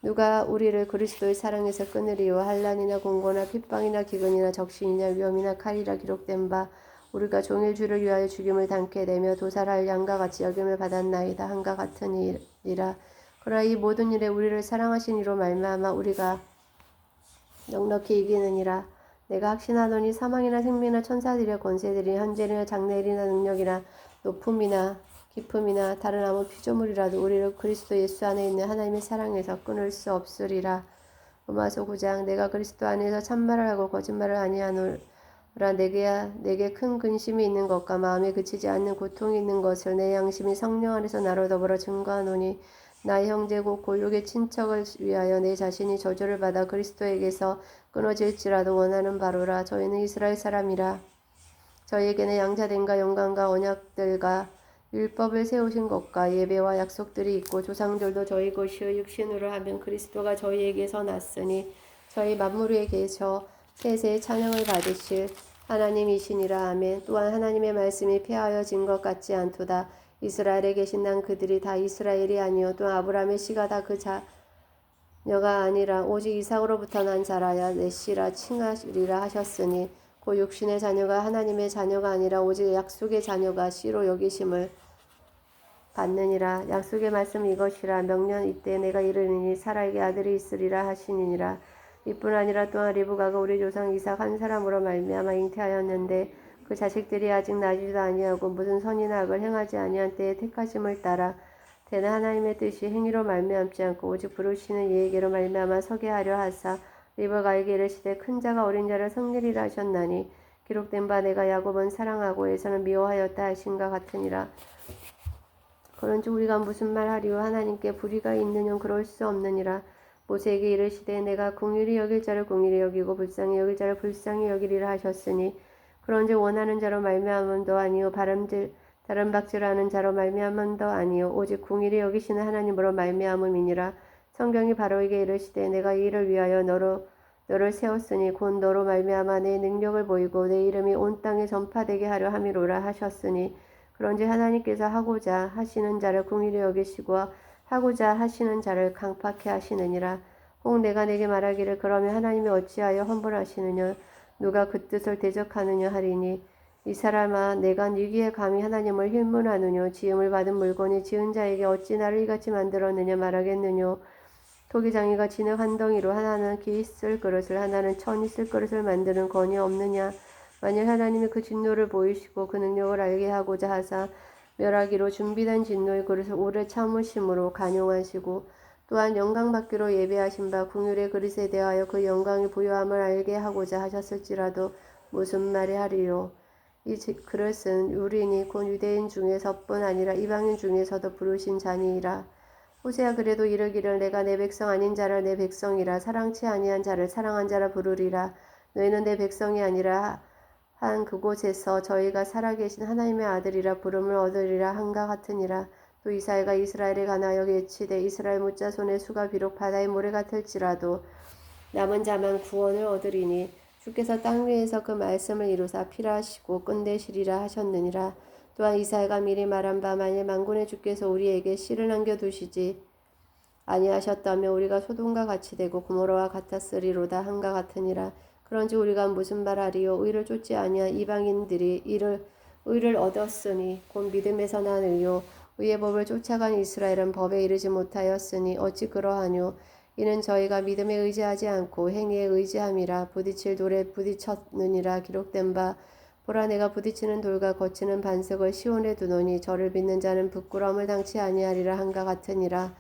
누가 우리를 그리스도의 사랑에서 끊으리요? 환난이나 공고나 핍방이나 기근이나 적신이나 위험이나 칼이라 기록된 바 우리가 종일 주를 위하여 죽임을 당케 되며 도살할 양과 같이 여김을 받았나이다. 한과 같은 일이라. 그러나 이 모든 일에 우리를 사랑하신 이로 말미암아 우리가 넉넉히 이기느니라. 내가 확신하노니 사망이나 생명이나 천사들이나 권세들이나 현재나 장래일이나 능력이나 높음이나 깊음이나 다른 아무 피조물이라도 우리를 그리스도 예수 안에 있는 하나님의 사랑에서 끊을 수 없으리라. 로마서 9장 내가 그리스도 안에서 참말을 하고 거짓말을 아니하노라. 내게 큰 근심이 있는 것과 마음에 그치지 않는 고통이 있는 것을 내 양심이 성령 안에서 나로 더불어 증거하노니 나의 형제 곧 골육의 친척을 위하여 내 자신이 저주를 받아 그리스도에게서 끊어질지라도 원하는 바로라. 저희는 이스라엘 사람이라. 저희에게는 양자됨과 영광과 언약들과 율법을 세우신 것과 예배와 약속들이 있고 조상들도 저희 것이요 육신으로 하면 그리스도가 저희에게서 났으니 저희 만물 위에 계셔 세세의 찬양을 받으실 하나님이시니라. 아멘. 또한 하나님의 말씀이 폐하여진 것 같지 않도다. 이스라엘에 계신 난 그들이 다 이스라엘이 아니요 또 아브라함의 씨가 다 그 자녀가 아니라 오직 이삭으로부터 난 자라야 내 씨라 칭하리라 하셨으니 그 육신의 자녀가 하나님의 자녀가 아니라 오직 약속의 자녀가 씨로 여기심을 받느니라. 약속의 말씀 이것이라. 명년 이때 내가 이르리니 사라에게 아들이 있으리라 하시니라. 이뿐 아니라 또한 리브가가 우리 조상 이삭 한 사람으로 말미암아 잉태하였는데 그 자식들이 아직 나지도 아니하고 무슨 선이나 악을 행하지 아니한 때에 택하심을 따라 되는 하나님의 뜻이 행위로 말미암지 않고 오직 부르시는 이에게로 말미암아 서게 하려 하사 리브가에게 이르시되 큰 자가 어린 자를 성리리라 하셨나니 기록된 바 내가 야곱은 사랑하고 에서는 미워하였다 하신가 같으니라. 그런즉 우리가 무슨 말 하리요? 하나님께 불의가 있느냐? 그럴 수 없느니라. 모세에게 이르시되 내가 긍휼히 여길 자를 긍휼히 여기고 불쌍히 여길 자를 불쌍히 여기리라 하셨으니 그런즉 원하는 자로 말미암음도 아니요 다른 박질하는 자로 말미암음도 아니요 오직 긍휼히 여기시는 하나님으로 말미암음이니라. 성경이 바로에게 이르시되 내가 이 일을 위하여 너를 세웠으니 곧 너로 말미암아 내 능력을 보이고 내 이름이 온 땅에 전파되게 하려 함이로라 하셨으니 그런즉 하나님께서 하고자 하시는 자를 긍휼히 여기시고 하고자 하시는 자를 강팍해 하시느니라. 혹 내가 내게 말하기를 그러면 하나님이 어찌하여 환불하시느냐? 누가 그 뜻을 대적하느냐 하리니 이 사람아 내가 네기에 감히 하나님을 힐문하느뇨? 지음을 받은 물건이 지은 자에게 어찌 나를 이같이 만들었느냐 말하겠느뇨? 토기장이가 진흙 한 덩이로 하나는 기 있을 그릇을 하나는 천 있을 그릇을 만드는 권이 없느냐? 만일 하나님이 그 진노를 보이시고 그 능력을 알게 하고자 하사 멸하기로 준비된 진노의 그릇을 오래 참으심으로 간용하시고 또한 영광받기로 예비하신 바 긍휼의 그릇에 대하여 그 영광의 부요함을 알게 하고자 하셨을지라도 무슨 말이 하리요. 이 그릇은 우리니 곧 유대인 중에서뿐 아니라 이방인 중에서도 부르신 자니이라. 호세아 그래도 이르기를 내가 내 백성 아닌 자를 내 백성이라 사랑치 아니한 자를 사랑한 자라 부르리라. 너희는 내 백성이 아니라 한 그곳에서 저희가 살아계신 하나님의 아들이라 부름을 얻으리라 한가 같으니라. 또 이사야가 이스라엘에 관하여 예치되 이스라엘 무자손의 수가 비록 바다의 모래 같을지라도 남은 자만 구원을 얻으리니 주께서 땅 위에서 그 말씀을 이루사 필하시고 끝내시리라 하셨느니라. 또한 이사야가 미리 말한 바 만일 만군의 주께서 우리에게 씨를 남겨두시지 아니하셨다면 우리가 소돔과 같이 되고 고모라와 같았으리로다 한가 같으니라. 그런지 우리가 무슨 말하리요. 의를 쫓지 아니한 이방인들이 의를 얻었으니 곧 믿음에서 난 의요. 의의 법을 쫓아간 이스라엘은 법에 이르지 못하였으니 어찌 그러하뇨. 이는 저희가 믿음에 의지하지 않고 행위에 의지함이라. 부딪힐 돌에 부딪혔느니라. 기록된 바 보라 내가 부딪히는 돌과 거치는 반석을 시온에 두노니 저를 믿는 자는 부끄러움을 당치 아니하리라 한가 같으니라.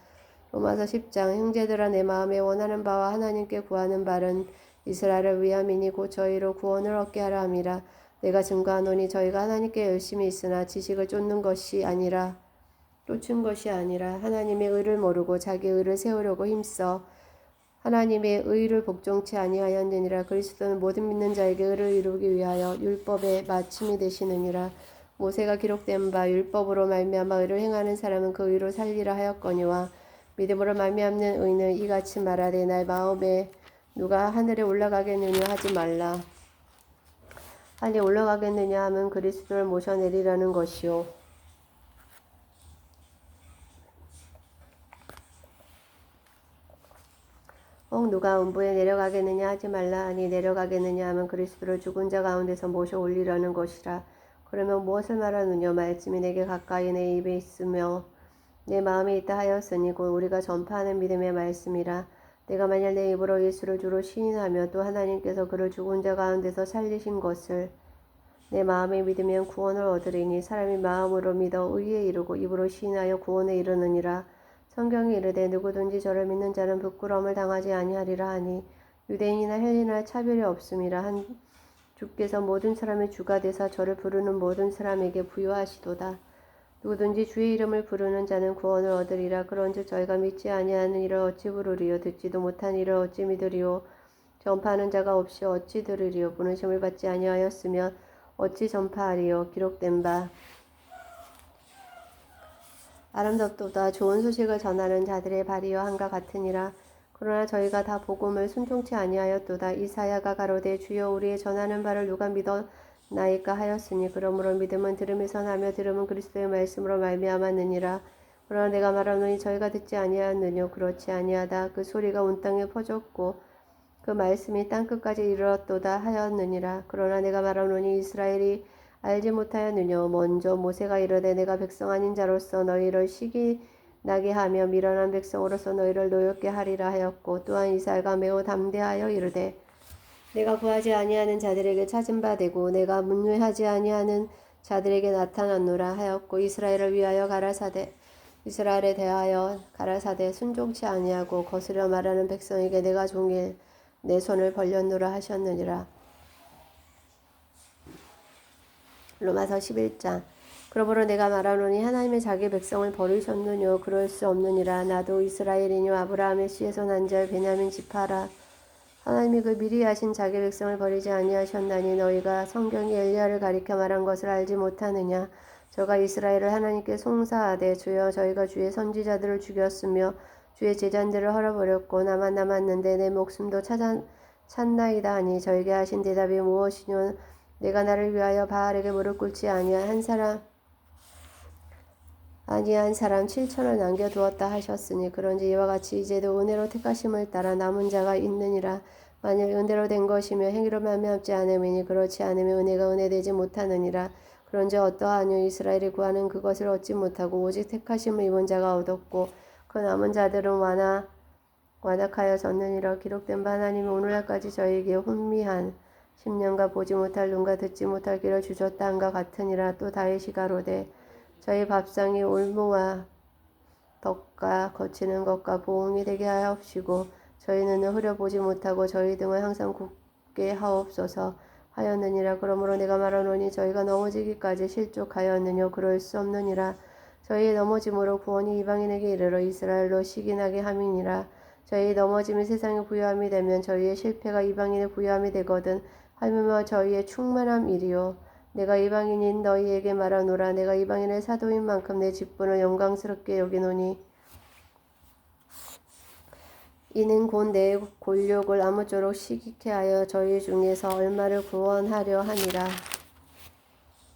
로마서 10장 형제들아 내 마음에 원하는 바와 하나님께 구하는 바는 이스라엘을 위함이니 곧 저희로 구원을 얻게 하라 함이라. 내가 증거하노니 저희가 하나님께 열심히 있으나 지식을 쫓는 것이 아니라 쫓은 것이 아니라 하나님의 의를 모르고 자기 의를 세우려고 힘써 하나님의 의를 복종치 아니하였느니라. 그리스도는 모든 믿는 자에게 의를 이루기 위하여 율법의 마침이 되시느니라. 모세가 기록된 바 율법으로 말미암아 의를 행하는 사람은 그 의로 살리라 하였거니와 믿음으로 말미암는 의는 이같이 말하되 내 마음에 누가 하늘에 올라가겠느냐 하지 말라. 하늘에 올라가겠느냐 하면 그리스도를 모셔내리라는 것이요. 누가 음부에 내려가겠느냐 하지 말라 하니 내려가겠느냐 하면 그리스도를 죽은 자 가운데서 모셔 올리라는 것이라. 그러면 무엇을 말하느냐. 말씀이 내게 가까이 내 입에 있으며 내 마음에 있다 하였으니 곧 우리가 전파하는 믿음의 말씀이라. 내가 만약 내 입으로 예수를 주로 시인하며 또 하나님께서 그를 죽은 자 가운데서 살리신 것을 내 마음에 믿으면 구원을 얻으리니 사람이 마음으로 믿어 의에 이르고 입으로 시인하여 구원에 이르느니라. 성경이 이르되 누구든지 저를 믿는 자는 부끄러움을 당하지 아니하리라 하니 유대인이나 헬리나 차별이 없음이라. 한 주께서 모든 사람의 주가 되사 저를 부르는 모든 사람에게 부요하시도다. 누구든지 주의 이름을 부르는 자는 구원을 얻으리라. 그런즉 저희가 믿지 아니하는 이를 어찌 부르리요. 듣지도 못한 이를 어찌 믿으리요. 전파하는 자가 없이 어찌 들으리요. 부르심을 받지 아니하였으면 어찌 전파하리요. 기록된 바 아름답도다 좋은 소식을 전하는 자들의 발이여 한가 같으니라. 그러나 저희가 다 복음을 순종치 아니하였도다. 이사야가 가로되 주여 우리의 전하는 바를 누가 믿었나이까 하였으니 그러므로 믿음은 들음에서 나며 들음은 그리스도의 말씀으로 말미암았느니라. 그러나 내가 말하노니 저희가 듣지 아니하였느뇨. 그렇지 아니하다. 그 소리가 온 땅에 퍼졌고 그 말씀이 땅끝까지 이르렀도다 하였느니라. 그러나 내가 말하노니 이스라엘이 알지 못하였느뇨. 먼저 모세가 이르되 내가 백성 아닌 자로서 너희를 시기 나게 하며 미련한 백성으로서 너희를 노엽게 하리라 하였고 또한 이사야가 매우 담대하여 이르되 내가 구하지 아니하는 자들에게 찾은 바 되고 내가 문외하지 아니하는 자들에게 나타났노라 하였고 이스라엘을 위하여 가라사대 이스라엘에 대하여 가라사대 순종치 아니하고 거스려 말하는 백성에게 내가 종일 내 손을 벌렸노라 하셨느니라. 로마서 11장 그러므로 내가 말하노니 하나님의 자기 백성을 버리셨느뇨. 그럴 수 없느니라. 나도 이스라엘이뇨 아브라함의 씨에서 난 자 베냐민 지파라. 하나님이 그 미리 하신 자기 백성을 버리지 아니하셨나니 너희가 성경이 엘리야를 가리켜 말한 것을 알지 못하느냐. 저가 이스라엘을 하나님께 송사하되 주여 저희가 주의 선지자들을 죽였으며 주의 제자들을 헐어버렸고 나만 남았는데 내 목숨도 찾나이다 하니 저에게 하신 대답이 무엇이뇨. 내가 나를 위하여 바알에게 무릎 꿇지 아니한 사람 7,000을 남겨두었다 하셨으니 그런지 이와 같이 이제도 은혜로 택하심을 따라 남은 자가 있느니라. 만일 은혜로 된 것이며 행위로 말미암지 않음이니 그렇지 않으면 은혜가 은혜되지 못하느니라. 그런지 어떠하뇨. 이스라엘이 구하는 그것을 얻지 못하고 오직 택하심을 입은 자가 얻었고 그 남은 자들은 완악하여졌느니라. 기록된 바 하나님이 오늘날까지 저희에게 혼미한 10년과 보지 못할 눈과 듣지 못할 귀를 주셨다 한가 같으니라. 또 다윗이 가로되 저희 밥상이 올무와 덕과 거치는 것과 보응이 되게 하옵시고 저희 눈을 흐려보지 못하고 저희 등을 항상 굳게 하옵소서 하였느니라. 그러므로 내가 말하노니 저희가 넘어지기까지 실족하였느뇨. 그럴 수 없느니라. 저희의 넘어짐으로 구원이 이방인에게 이르러 이스라엘로 시기나게 함이니라. 저희의 넘어짐이 세상의 부요함이 되면 저희의 실패가 이방인의 부요함이 되거든 하물며 저희의 충만함 이리요. 내가 이방인인 너희에게 말하노라. 내가 이방인의 사도인 만큼 내 직분을 영광스럽게 여기노니 이는 곧 내 골욕을 아무쪼록 시기케 하여 저희 중에서 얼마를 구원하려 함이라.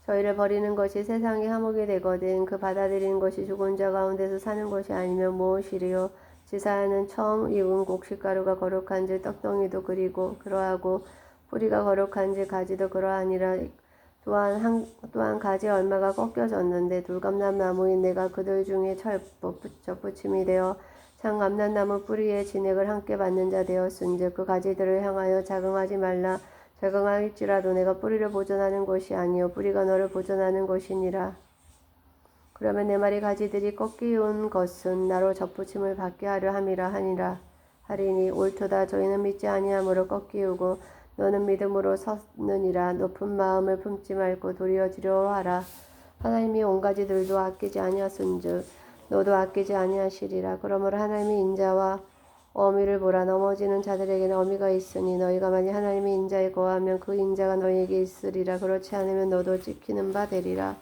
저희를 버리는 것이 세상의 화목이 되거든 그 받아들이는 것이 죽은 자 가운데서 사는 것이 아니면 무엇이리요. 지사는 처음 익은 곡식가루가 거룩한지 떡덩이도 그리고 그러하고 뿌리가 거룩한지 가지도 그러하니라. 또한 가지 얼마가 꺾여졌는데 돌감람나무인 내가 그들 중에 접붙임이 되어 참감람나무 뿌리에 진액을 함께 받는 자 되었은즉 그 가지들을 향하여 자긍하지 말라. 자긍할지라도 내가 뿌리를 보존하는 것이 아니요 뿌리가 너를 보존하는 것이니라. 그러면 내 말이 가지들이 꺾이운 것은 나로 접붙임을 받게 하려 함이라 하리니 옳도다. 저희는 믿지 아니함으로 꺾이우고 너는 믿음으로 섰느니라. 높은 마음을 품지 말고 도리어 두려워하라. 하나님이 온 가지들도 아끼지 아니하신즉 너도 아끼지 아니하시리라. 그러므로 하나님이 인자와 어미를 보라. 넘어지는 자들에게는 어미가 있으니 너희가 만일 하나님의 인자에 거하면 그 인자가 너희에게 있으리라. 그렇지 않으면 너도 찍히는 바 되리라.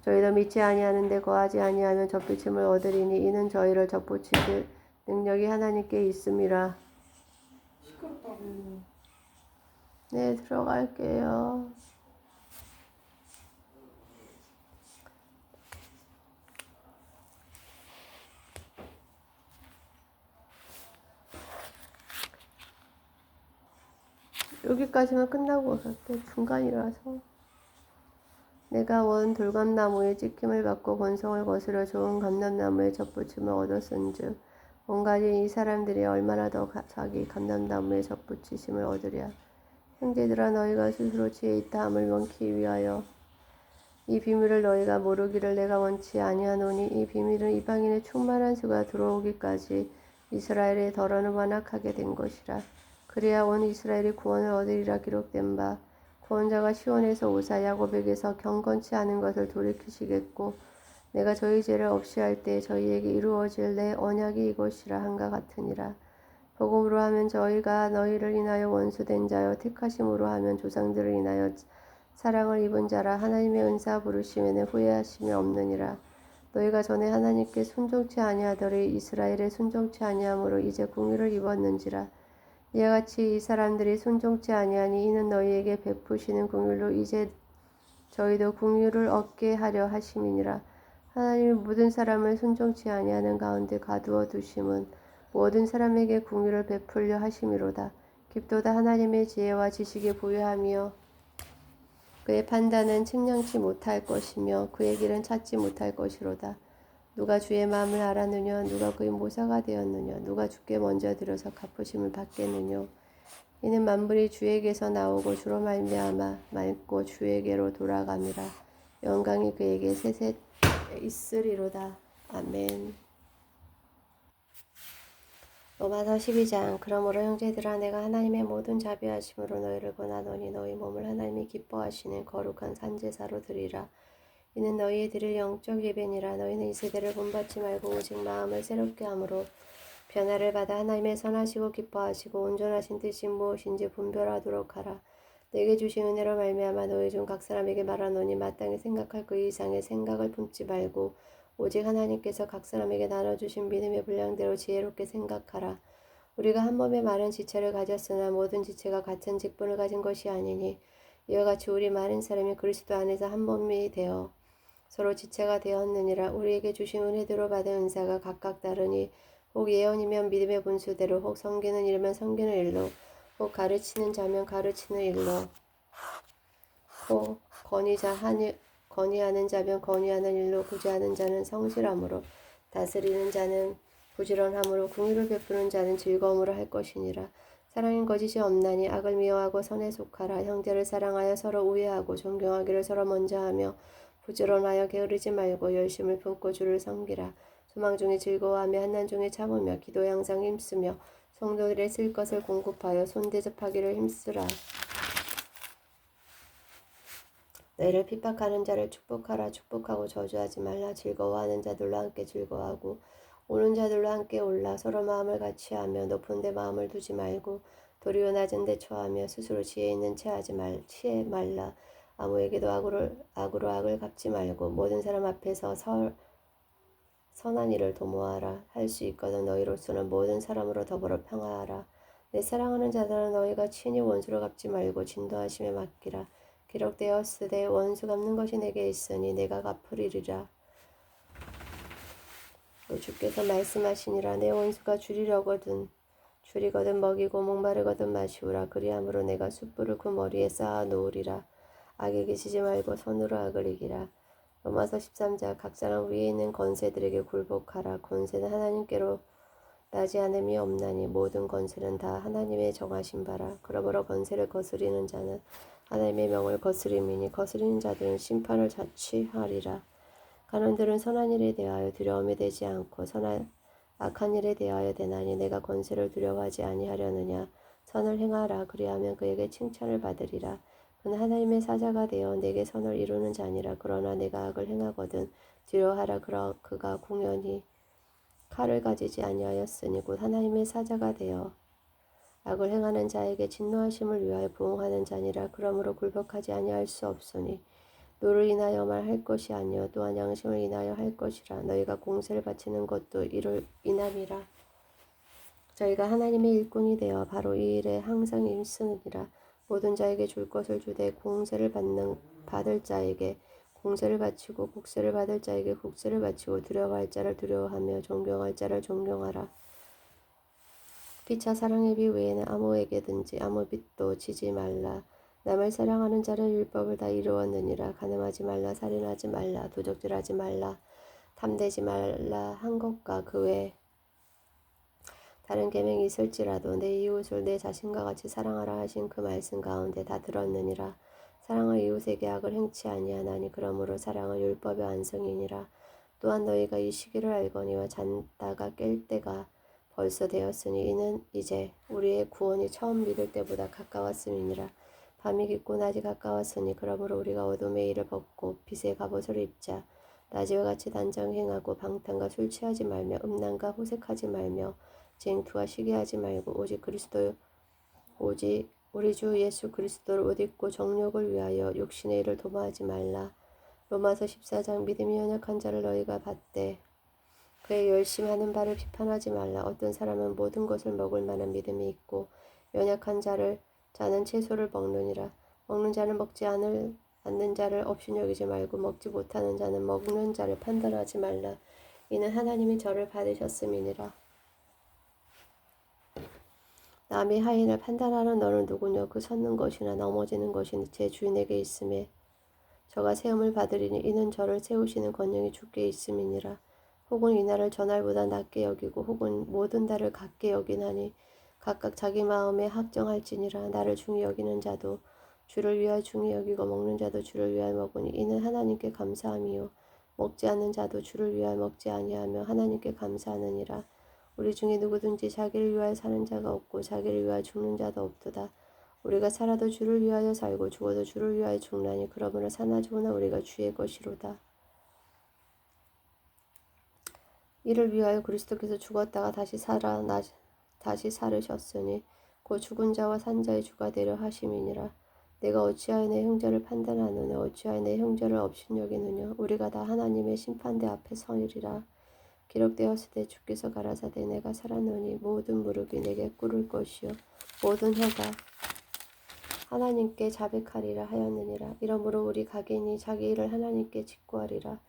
저희도 믿지 아니하는데 거하지 아니하면 접붙임을 얻으리니 이는 저희를 접붙이실 능력이 하나님께 있음이라. 네, 들어갈게요. 여기까지만 끝나고 갈게. 중간이라서. 내가 원 돌감나무에 찍힘을 받고 권성을 거스려 좋은 감람나무에 접붙임을 얻었은즉 온가지 이 사람들이 얼마나 더 자기 감람나무에 접붙이심을 얻으랴. 형제들아 너희가 스스로 지혜 있다 함을 원키 위하여 이 비밀을 너희가 모르기를 내가 원치 아니하노니 이 비밀은 이방인의 충만한 수가 들어오기까지 이스라엘의 덜어는 완악하게 된 것이라. 그래야 온 이스라엘이 구원을 얻으리라. 기록된 바 구원자가 시온에서 오사 야곱에게서 경건치 않은 것을 돌이키시겠고 내가 저희 죄를 없이 할 때 저희에게 이루어질 내 언약이 이것이라 한가 같으니라. 복음으로 하면 저희가 너희를 인하여 원수된 자여 택하심으로 하면 조상들을 인하여 사랑을 입은 자라. 하나님의 은사 부르심에는 후회하심이 없느니라. 너희가 전에 하나님께 순종치 아니하더니 이스라엘에 순종치 아니함으로 이제 공의를 입었는지라. 이와 같이 이 사람들이 순종치 아니하니 이는 너희에게 베푸시는 긍휼로 이제 저희도 긍휼을 얻게 하려 하심이니라. 하나님이 모든 사람을 순종치 아니하는 가운데 가두어 두심은 모든 사람에게 긍휼을 베풀려 하심이로다. 깊도다. 하나님의 지혜와 지식이 부유하며 그의 판단은 측량치 못할 것이며 그의 길은 찾지 못할 것이로다. 누가 주의 마음을 알았느냐. 누가 그의 모사가 되었느냐. 누가 주께 먼저 들어서 갚으심을 받겠느냐. 이는 만물이 주에게서 나오고 주로 말미암아 맑고 주에게로 돌아감이라. 영광이 그에게 세세 있으리로다. 아멘. 로마서 12장. 그러므로 형제들아 내가 하나님의 모든 자비하심으로 너희를 권하노니 너희 몸을 하나님이 기뻐하시는 거룩한 산제사로 드리라. 이는 너희의 드릴 영적 예배니라. 너희는 이 세대를 본받지 말고 오직 마음을 새롭게 함으로 변화를 받아 하나님의 선하시고 기뻐하시고 온전하신 뜻이 무엇인지 분별하도록 하라. 내게 주신 은혜로 말미암아 너희 중 각 사람에게 말하노니 마땅히 생각할 그 이상의 생각을 품지 말고 오직 하나님께서 각 사람에게 나눠주신 믿음의 분량대로 지혜롭게 생각하라. 우리가 한 몸에 많은 지체를 가졌으나 모든 지체가 같은 직분을 가진 것이 아니니 이와 같이 우리 많은 사람이 그리스도 안에서 한 몸이 되어 서로 지체가 되었느니라. 우리에게 주신 은혜대로 받은 은사가 각각 다르니 혹 예언이면 믿음의 분수대로, 혹 섬기는 일이면 섬기는 일로, 혹 가르치는 자면 가르치는 일로, 혹 건의하는 자면 건의하는 일로, 구제하는 자는 성실함으로, 다스리는 자는 부지런함으로, 긍휼을 베푸는 자는 즐거움으로 할 것이니라. 사랑엔 거짓이 없나니 악을 미워하고 선에 속하라. 형제를 사랑하여 서로 우애하고 존경하기를 서로 먼저 하며 부지런하여 게으르지 말고 열심을 품고 주를 섬기라. 소망 중에 즐거워하며 한난 중에 참으며 기도에 항상 힘쓰며 성도들의 쓸 것을 공급하여 손대접하기를 힘쓰라. 너희를 핍박하는 자를 축복하라. 축복하고 저주하지 말라. 즐거워하는 자들로 함께 즐거워하고 오는 자들로 함께 올라 서로 마음을 같이하며 높은 데 마음을 두지 말고 도리어 낮은 데 처하며 스스로 지혜 있는 취해 말라. 아무에게도 악으로 악을 갚지 말고 모든 사람 앞에서 선한 일을 도모하라. 할 수 있거든 너희로서는 모든 사람으로 더불어 평화하라. 내 사랑하는 자들아 너희가 친히 원수를 갚지 말고 진도하심에 맡기라. 기록되었으되 원수 갚는 것이 내게 있으니 내가 갚으리라. 또 주께서 말씀하시니라. 내 원수가 줄이거든 먹이고 목마르거든 마시우라. 그리함으로 내가 숯불을 그 머리에 쌓아 놓으리라. 악에게 지지 말고 손으로 악을 이기라. 로마서 13장 각 사람 위에 있는 권세들에게 굴복하라. 권세는 하나님께로 나지 않음이 없나니 모든 권세는 다 하나님의 정하신 바라. 그러므로 권세를 거스리는 자는 하나님의 명을 거스림이니 거스리는 자들은 심판을 자취하리라. 간원들은 선한 일에 대하여 두려움이 되지 않고 악한 일에 대하여 되나니 내가 권세를 두려워하지 아니하려느냐. 선을 행하라. 그리하면 그에게 칭찬을 받으리라. 그는 하나님의 사자가 되어 내게 선을 이루는 자니라. 그러나 내가 악을 행하거든 두려워하라. 그가 공연히 칼을 가지지 아니하였으니 곧 하나님의 사자가 되어 악을 행하는 자에게 진노하심을 위하여 부응하는 자니라. 그러므로 굴복하지 아니할 수 없으니 노를 인하여 말할 것이 아니요 또한 양심을 인하여 할 것이라. 너희가 공세를 바치는 것도 이를 인함이라. 저희가 하나님의 일꾼이 되어 바로 이 일에 항상 힘쓰느니라. 모든 자에게 줄 것을 주되 공세를 받을 자에게 공세를 바치고 국세를 받을 자에게 국세를 바치고 두려워할 자를 두려워하며 존경할 자를 존경하라. 피차 사랑의 비 외에는 아무에게든지 아무 빚도 지지 말라. 남을 사랑하는 자는 율법을 다 이루었느니라. 간음하지 말라. 살인하지 말라. 도적질하지 말라. 탐내지 말라 한 것과 그 외 다른 계명이 있을지라도 내 이웃을 내 자신과 같이 사랑하라 하신 그 말씀 가운데 다 들었느니라. 사랑을 이웃에게 악을 행치 아니하나니 그러므로 사랑은 율법의 완성이니라. 또한 너희가 이 시기를 알거니와 잔다가 깰 때가 벌써 되었으니 이는 이제 우리의 구원이 처음 믿을 때보다 가까웠음이니라. 밤이 깊고 낮이 가까웠으니 그러므로 우리가 어둠의 일을 벗고 빛의 갑옷을 입자. 낮이와 같이 단정 행하고 방탕과 술 취하지 말며 음란과 호색하지 말며 쟁투와 시기하지 말고 오직 우리 주 예수 그리스도를 옷 입고 정욕을 위하여 육신의 일을 도모하지 말라. 로마서 14장 믿음이 연약한 자를 너희가 받되 그의 열심하는 바를 비판하지 말라. 어떤 사람은 모든 것을 먹을 만한 믿음이 있고 연약한 자는 채소를 먹느니라. 먹는 자는 먹지 않는 자를 업신여기지 말고 먹지 못하는 자는 먹는 자를 판단하지 말라. 이는 하나님이 저를 받으셨음이니라. 남의 하인을 판단하는 너는 누구냐. 그 섰는 것이나 넘어지는 것이 제 주인에게 있음에 저가 세움을 받으리니 이는 저를 세우시는 권능이 주께 있음이니라. 혹은 이날을 전날보다 낮게 여기고 혹은 모든 달을 같게 여기나니 각각 자기 마음에 합정할지니라. 나를 중히 여기는 자도 주를 위하여 중히 여기고 먹는 자도 주를 위하여 먹으니 이는 하나님께 감사함이요 먹지 않는 자도 주를 위하여 먹지 아니하며 하나님께 감사하느니라. 우리 중에 누구든지 자기를 위하여 사는 자가 없고 자기를 위하여 죽는 자도 없도다. 우리가 살아도 주를 위하여 살고 죽어도 주를 위하여 죽나니 그러므로 사나 죽으나 우리가 주의 것이로다. 이를 위하여 그리스도께서 죽었다가 다시 살으셨으니 곧 죽은 자와 산 자의 주가 되려 하심이니라. 내가 어찌하여 내 형제를 판단하느냐. 어찌하여 내 형제를 업신여기느냐. 우리가 다 하나님의 심판대 앞에 서리라. 기록되었을 때 주께서 가라사대 내가 살았노니 모든 무릎이 내게 꿇을 것이요 모든 혀가 하나님께 자백하리라 하였느니라. 이러므로 우리 각인이 자기 일을 하나님께 직구하리라.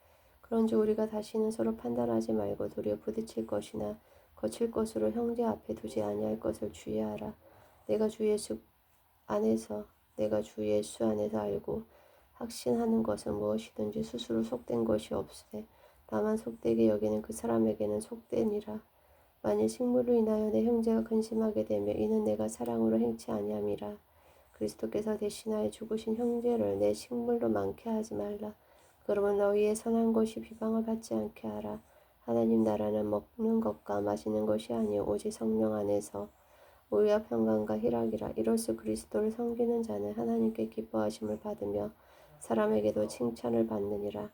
그런즉 우리가 다시는 서로 판단하지 말고 도리어 부딪힐 것이나 거칠 것으로 형제 앞에 두지 아니할 것을 주의하라. 내가 주 예수 안에서 알고 확신하는 것은 무엇이든지 스스로 속된 것이 없으되 다만 속되게 여기는 그 사람에게는 속되니라. 만일 식물로 인하여 내 형제가 근심하게 되며 이는 내가 사랑으로 행치 아니함이라. 그리스도께서 대신하여 죽으신 형제를 내 식물로 많게 하지 말라. 그러면 너희의 선한 것이 비방을 받지 않게 하라. 하나님 나라는 먹는 것과 마시는 것이 아니요 오직 성령 안에서 의와 평강과 희락이라. 이로써 그리스도를 섬기는 자는 하나님께 기뻐하심을 받으며 사람에게도 칭찬을 받느니라.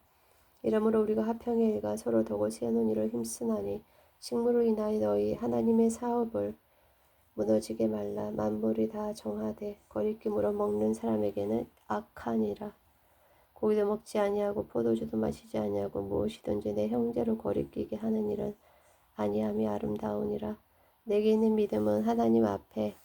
이러므로 우리가 화평의 일과 서로 더고 세우는 일을 힘쓰나니 식물로 인하여 너희 하나님의 사업을 무너지게 말라. 만물이 다 정하되 거리낌으로 먹는 사람에게는 악하니라. 고기도 먹지 아니하고 포도주도 마시지 아니하고 무엇이든지 내 형제로 거리끼게 하는 일은 아니함이 아름다우니라. 내게 있는 믿음은 하나님 앞에서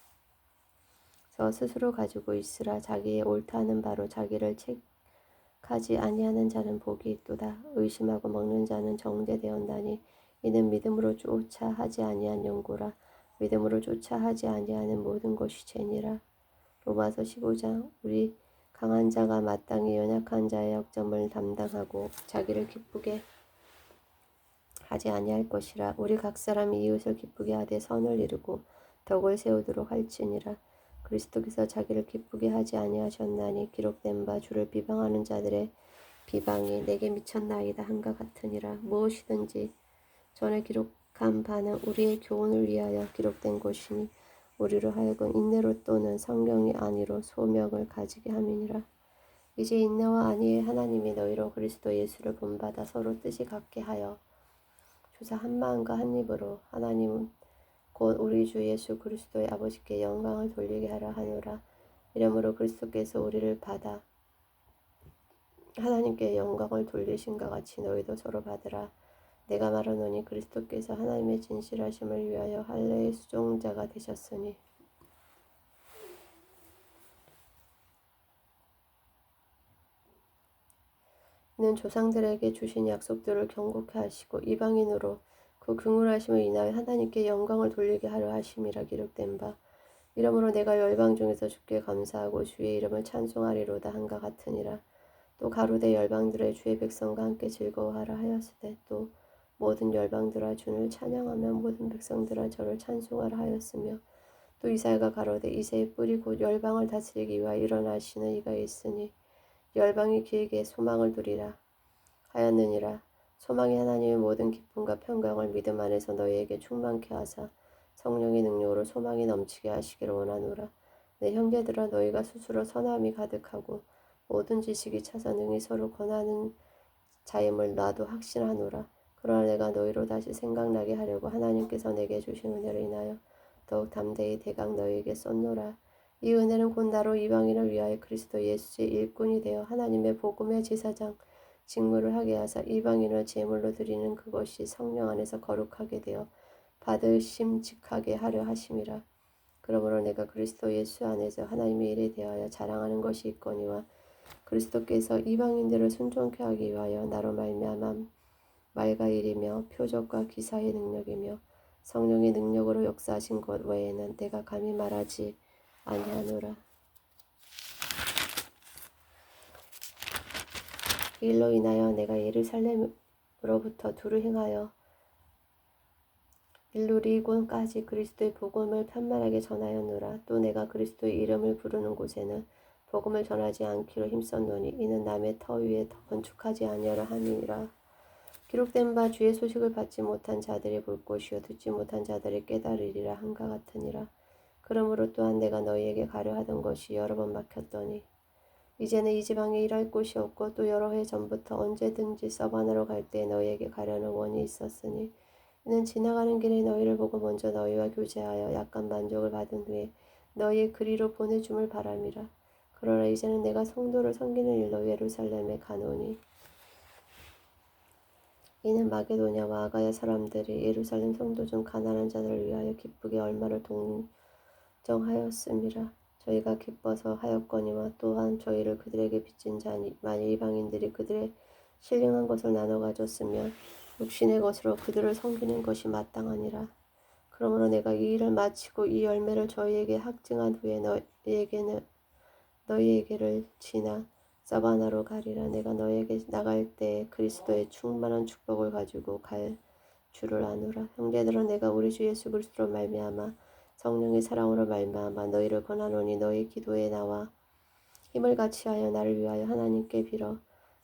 스스로 가지고 있으라. 자기의 옳다는 바로 자기를 책하지 아니하는 자는 복이 있도다. 의심하고 먹는 자는 정죄되었나니 이는 믿음으로 쫓아 하지 아니한 연고라. 믿음으로 쫓아 하지 아니하는 모든 것이 죄니라. 로마서 15장. 우리 강한 자가 마땅히 연약한 자의 약점을 담당하고 자기를 기쁘게 하지 아니할 것이라. 우리 각 사람이 이웃을 기쁘게 하되 선을 이루고 덕을 세우도록 할지니라. 그리스도께서 자기를 기쁘게 하지 아니하셨나니 기록된 바 주를 비방하는 자들의 비방이 내게 미쳤나이다 한가 같으니라. 무엇이든지 전에 기록한 바는 우리의 교훈을 위하여 기록된 것이니 우리로 하여금 인내로 또는 성경이 아니로 소명을 가지게 함이니라. 이제 인내와 안위의 하나님이 너희로 그리스도 예수를 본받아 서로 뜻이 같게 하여 주사 한 마음과 한 입으로 하나님 곧 우리 주 예수 그리스도의 아버지께 영광을 돌리게 하려 하노라. 이러므로 그리스도께서 우리를 받아 하나님께 영광을 돌리신과 같이 너희도 서로 받으라. 내가 말하노니 그리스도께서 하나님의 진실하심을 위하여 할례의 수종자가 되셨으니 이는 조상들에게 주신 약속들을 경고케 하시고 이방인으로 그 긍휼하심을 인하여 하나님께 영광을 돌리게 하려 하심이라. 기록된 바 이러므로 내가 열방 중에서 주께 감사하고 주의 이름을 찬송하리로다 한가 같으니라. 또 가로되 열방들의 주의 백성과 함께 즐거워하라 하였으되 또 모든 열방들아 주를 찬양하며 모든 백성들아 저를 찬송하라 하였으며 또 이사야가 가로되 이새의 뿌리 곧 열방을 다스리기 위하여 일어나시는 이가 있으니 열방이 그에게 소망을 두리라 하였느니라. 소망이 하나님의 모든 기쁨과 평강을 믿음 안에서 너희에게 충만케 하사 성령의 능력으로 소망이 넘치게 하시기를 원하노라. 내 형제들아 너희가 스스로 선함이 가득하고 모든 지식이 차서 능히 서로 권하는 자임을 나도 확신하노라. 그러나 내가 너희로 다시 생각나게 하려고 하나님께서 내게 주신 은혜를 인하여 더욱 담대히 대강 너희에게 썼노라. 이 은혜는 곧 나로 이방인을 위하여 그리스도 예수의 일꾼이 되어 하나님의 복음의 제사장 직무를 하게 하사 이방인을 제물로 드리는 그것이 성령 안에서 거룩하게 되어 받으심직하게 하려 하심이라. 그러므로 내가 그리스도 예수 안에서 하나님의 일에 대하여 자랑하는 것이 있거니와 그리스도께서 이방인들을 순종케 하기 위하여 나로 말미암아 말과 일이며 표적과 기사의 능력이며 성령의 능력으로 역사하신 것 외에는 내가 감히 말하지 아니하노라. 이 일로 인하여 내가 예루살렘으로부터 두루 행하여 일루리곤까지 그리스도의 복음을 편만하게 전하였노라. 또 내가 그리스도의 이름을 부르는 곳에는 복음을 전하지 않기로 힘썼노니 이는 남의 터 위에 더 건축하지 아니하려 함이라. 기록된 바 주의 소식을 받지 못한 자들이 볼 것이요 듣지 못한 자들이 깨달으리라 한가 같으니라. 그러므로 또한 내가 너희에게 가려 하던 것이 여러 번 막혔더니 이제는 이 지방에 일할 곳이 없고 또 여러 해 전부터 언제든지 서반으로 갈 때 너희에게 가려는 원이 있었으니 이는 지나가는 길에 너희를 보고 먼저 너희와 교제하여 약간 만족을 받은 후에 너희의 그리로 보내줌을 바람이라. 그러나 이제는 내가 성도를 섬기는 일로 예루살렘에 가노니 이는 마게도냐와 아가야 사람들이 예루살렘 성도 중 가난한 자들을 위하여 기쁘게 얼마를 동정하였음이라. 저희가 기뻐서 하였거니와 또한 저희를 그들에게 빚진 자니 만일 이방인들이 그들의 신령한 것을 나눠 가졌으면 육신의 것으로 그들을 섬기는 것이 마땅하니라. 그러므로 내가 이 일을 마치고 이 열매를 저희에게 확증한 후에 너희에게를 지나 사바나로 가리라. 내가 너희에게 나갈 때 그리스도의 충만한 축복을 가지고 갈 줄을 아노라. 형제들아 내가 우리 주 예수 그리스도로 말미암아 성령의 사랑으로 말미암아 너희를 권하노니 너희 기도에 나와 힘을 같이 하여 나를 위하여 하나님께 빌어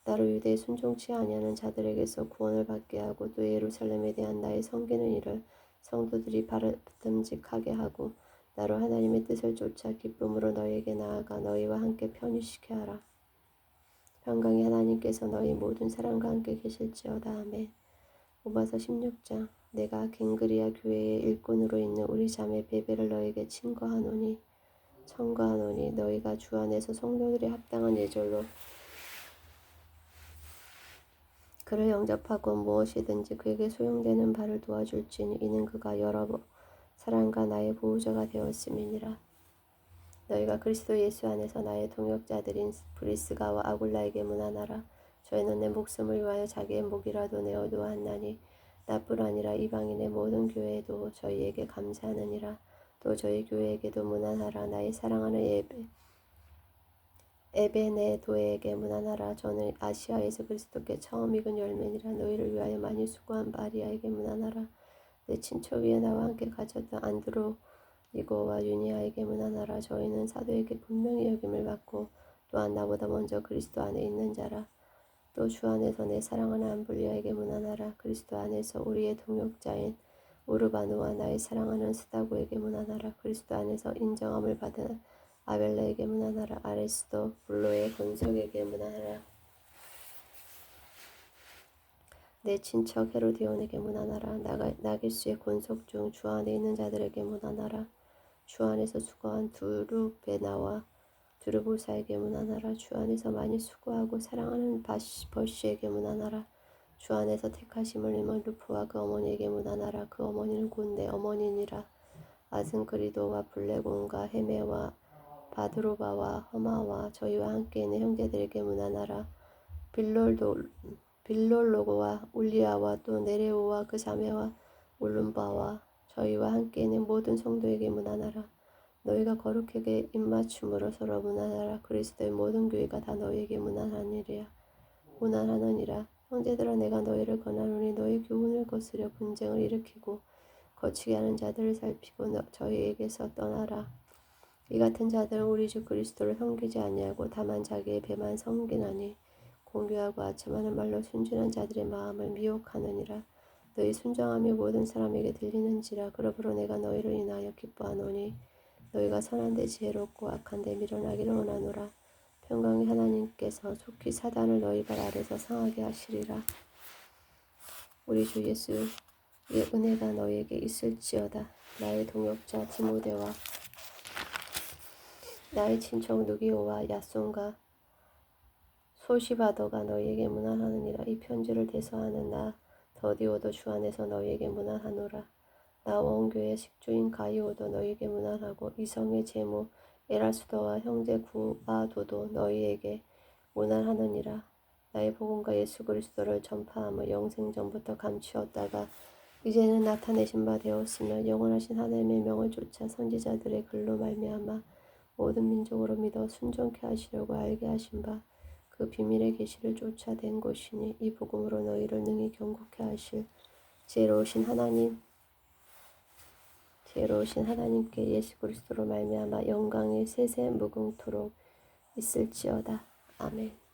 따로 유대에 순종치 아니하는 자들에게서 구원을 받게 하고 또 예루살렘에 대한 나의 섬기는 일을 성도들이 바람직하게 하고 나로 하나님의 뜻을 쫓아 기쁨으로 너희에게 나아가 너희와 함께 편히쉬게 하라. 평강의 하나님께서 너희 모든 사람과 함께 계실지어다. 아멘. 로마서 16장. 내가 갱그리아 교회의 일꾼으로 있는 우리 자매 베베를 너희에게 청구하노니 너희가 주 안에서 성도들이 합당한 예절로 그를 영접하고 무엇이든지 그에게 소용되는 바를 도와줄지니 이는 그가 여러 사람과 나의 보호자가 되었음이니라. 너희가 그리스도 예수 안에서 나의 동역자들인 브리스가와 아굴라에게 문안하라. 저희는 내 목숨을 위하여 자기의 목이라도 내어 놓았나니 나뿐 아니라 이방인의 모든 교회에도 저희에게 감사하느니라. 또 저희 교회에게도 문안하라. 나의 사랑하는 에베네도에게 문안하라. 저는 아시아에서 그리스도께 처음 익은 열매니라. 너희를 위하여 많이 수고한 마리아에게 문안하라. 내 친척 위에 나와 함께 가졌던 안드로니고와 유니아에게 문안하라. 저희는 사도에게 분명히 여김을 받고 또한 나보다 먼저 그리스도 안에 있는 자라. 또 주 안에서 내 사랑하는 암블리아에게 문안하라. 그리스도 안에서 우리의 동역자인 우르바누와 나의 사랑하는 스다고에게 문안하라. 그리스도 안에서 인정함을 받은 아벨레에게 문안하라. 아레스도 블로의 권석에게 문안하라. 내 친척 헤로디온에게 문안하라. 나길수의 권속 중 주 안에 있는 자들에게 문안하라. 주 안에서 수고한 두루베나와 두루보사에게 문안하라. 주 안에서 많이 수고하고 사랑하는 버시에게 문안하라. 주 안에서 택하심을 입은 루프와 그 어머니에게 문안하라. 그 어머니는 곧 내 어머니니라. 아승그리도와 블레곤과 헤메와 바드로바와 허마와 저희와 함께 있는 형제들에게 문안하라. 빌롤로고와 울리아와 또 네레오와 그 자매와 울룸바와 저희와 함께 있는 모든 성도에게 문안하라. 너희가 거룩하게 입맞춤으로 서로 문안하라. 그리스도의 모든 교회가 다 너희에게 문안하느니라. 형제들아, 내가 너희를 권하노니 너희 교훈을 거스려 분쟁을 일으키고 거치게 하는 자들을 살피고 저희에게서 떠나라. 이 같은 자들은 우리 주 그리스도를 섬기지 아니하고 다만 자기의 배만 섬기나니 공교하고 아첨하는 말로 순진한 자들의 마음을 미혹하느니라. 너희 순정함이 모든 사람에게 들리는지라. 그러므로 내가 너희를 인하여 기뻐하노니 너희가 선한데 지혜롭고 악한데 밀어나기를 원하노라. 평강의 하나님께서 속히 사단을 너희 발 아래서 상하게 하시리라. 우리 주 예수의 은혜가 너희에게 있을지어다. 나의 동역자 디모데와 나의 친척 누기오와 야손과 소시바더가 너희에게 문안하느니라. 이 편지를 대서하는 나 더디오도 주 안에서 너희에게 문안하노라. 나와 온 교회 식주인 가이오도 너희에게 문안하고 이성의 제모 에라수더와 형제 구아도도 너희에게 문안하느니라. 나의 복음과 예수 그리스도를 전파함을 영생 전부터 감추었다가 이제는 나타내신 바 되었으며 영원하신 하나님의 명을 쫓아 선지자들의 글로 말미암아 모든 민족으로 믿어 순종케 하시려고 알게 하신 바 그 비밀의 계시를 쫓아낸 것이니 이 복음으로 너희를 능히 경고케 하실 지혜로우신 하나님께 예수 그리스도로 말미암아 영광이 세세 무궁토록 있을지어다. 아멘.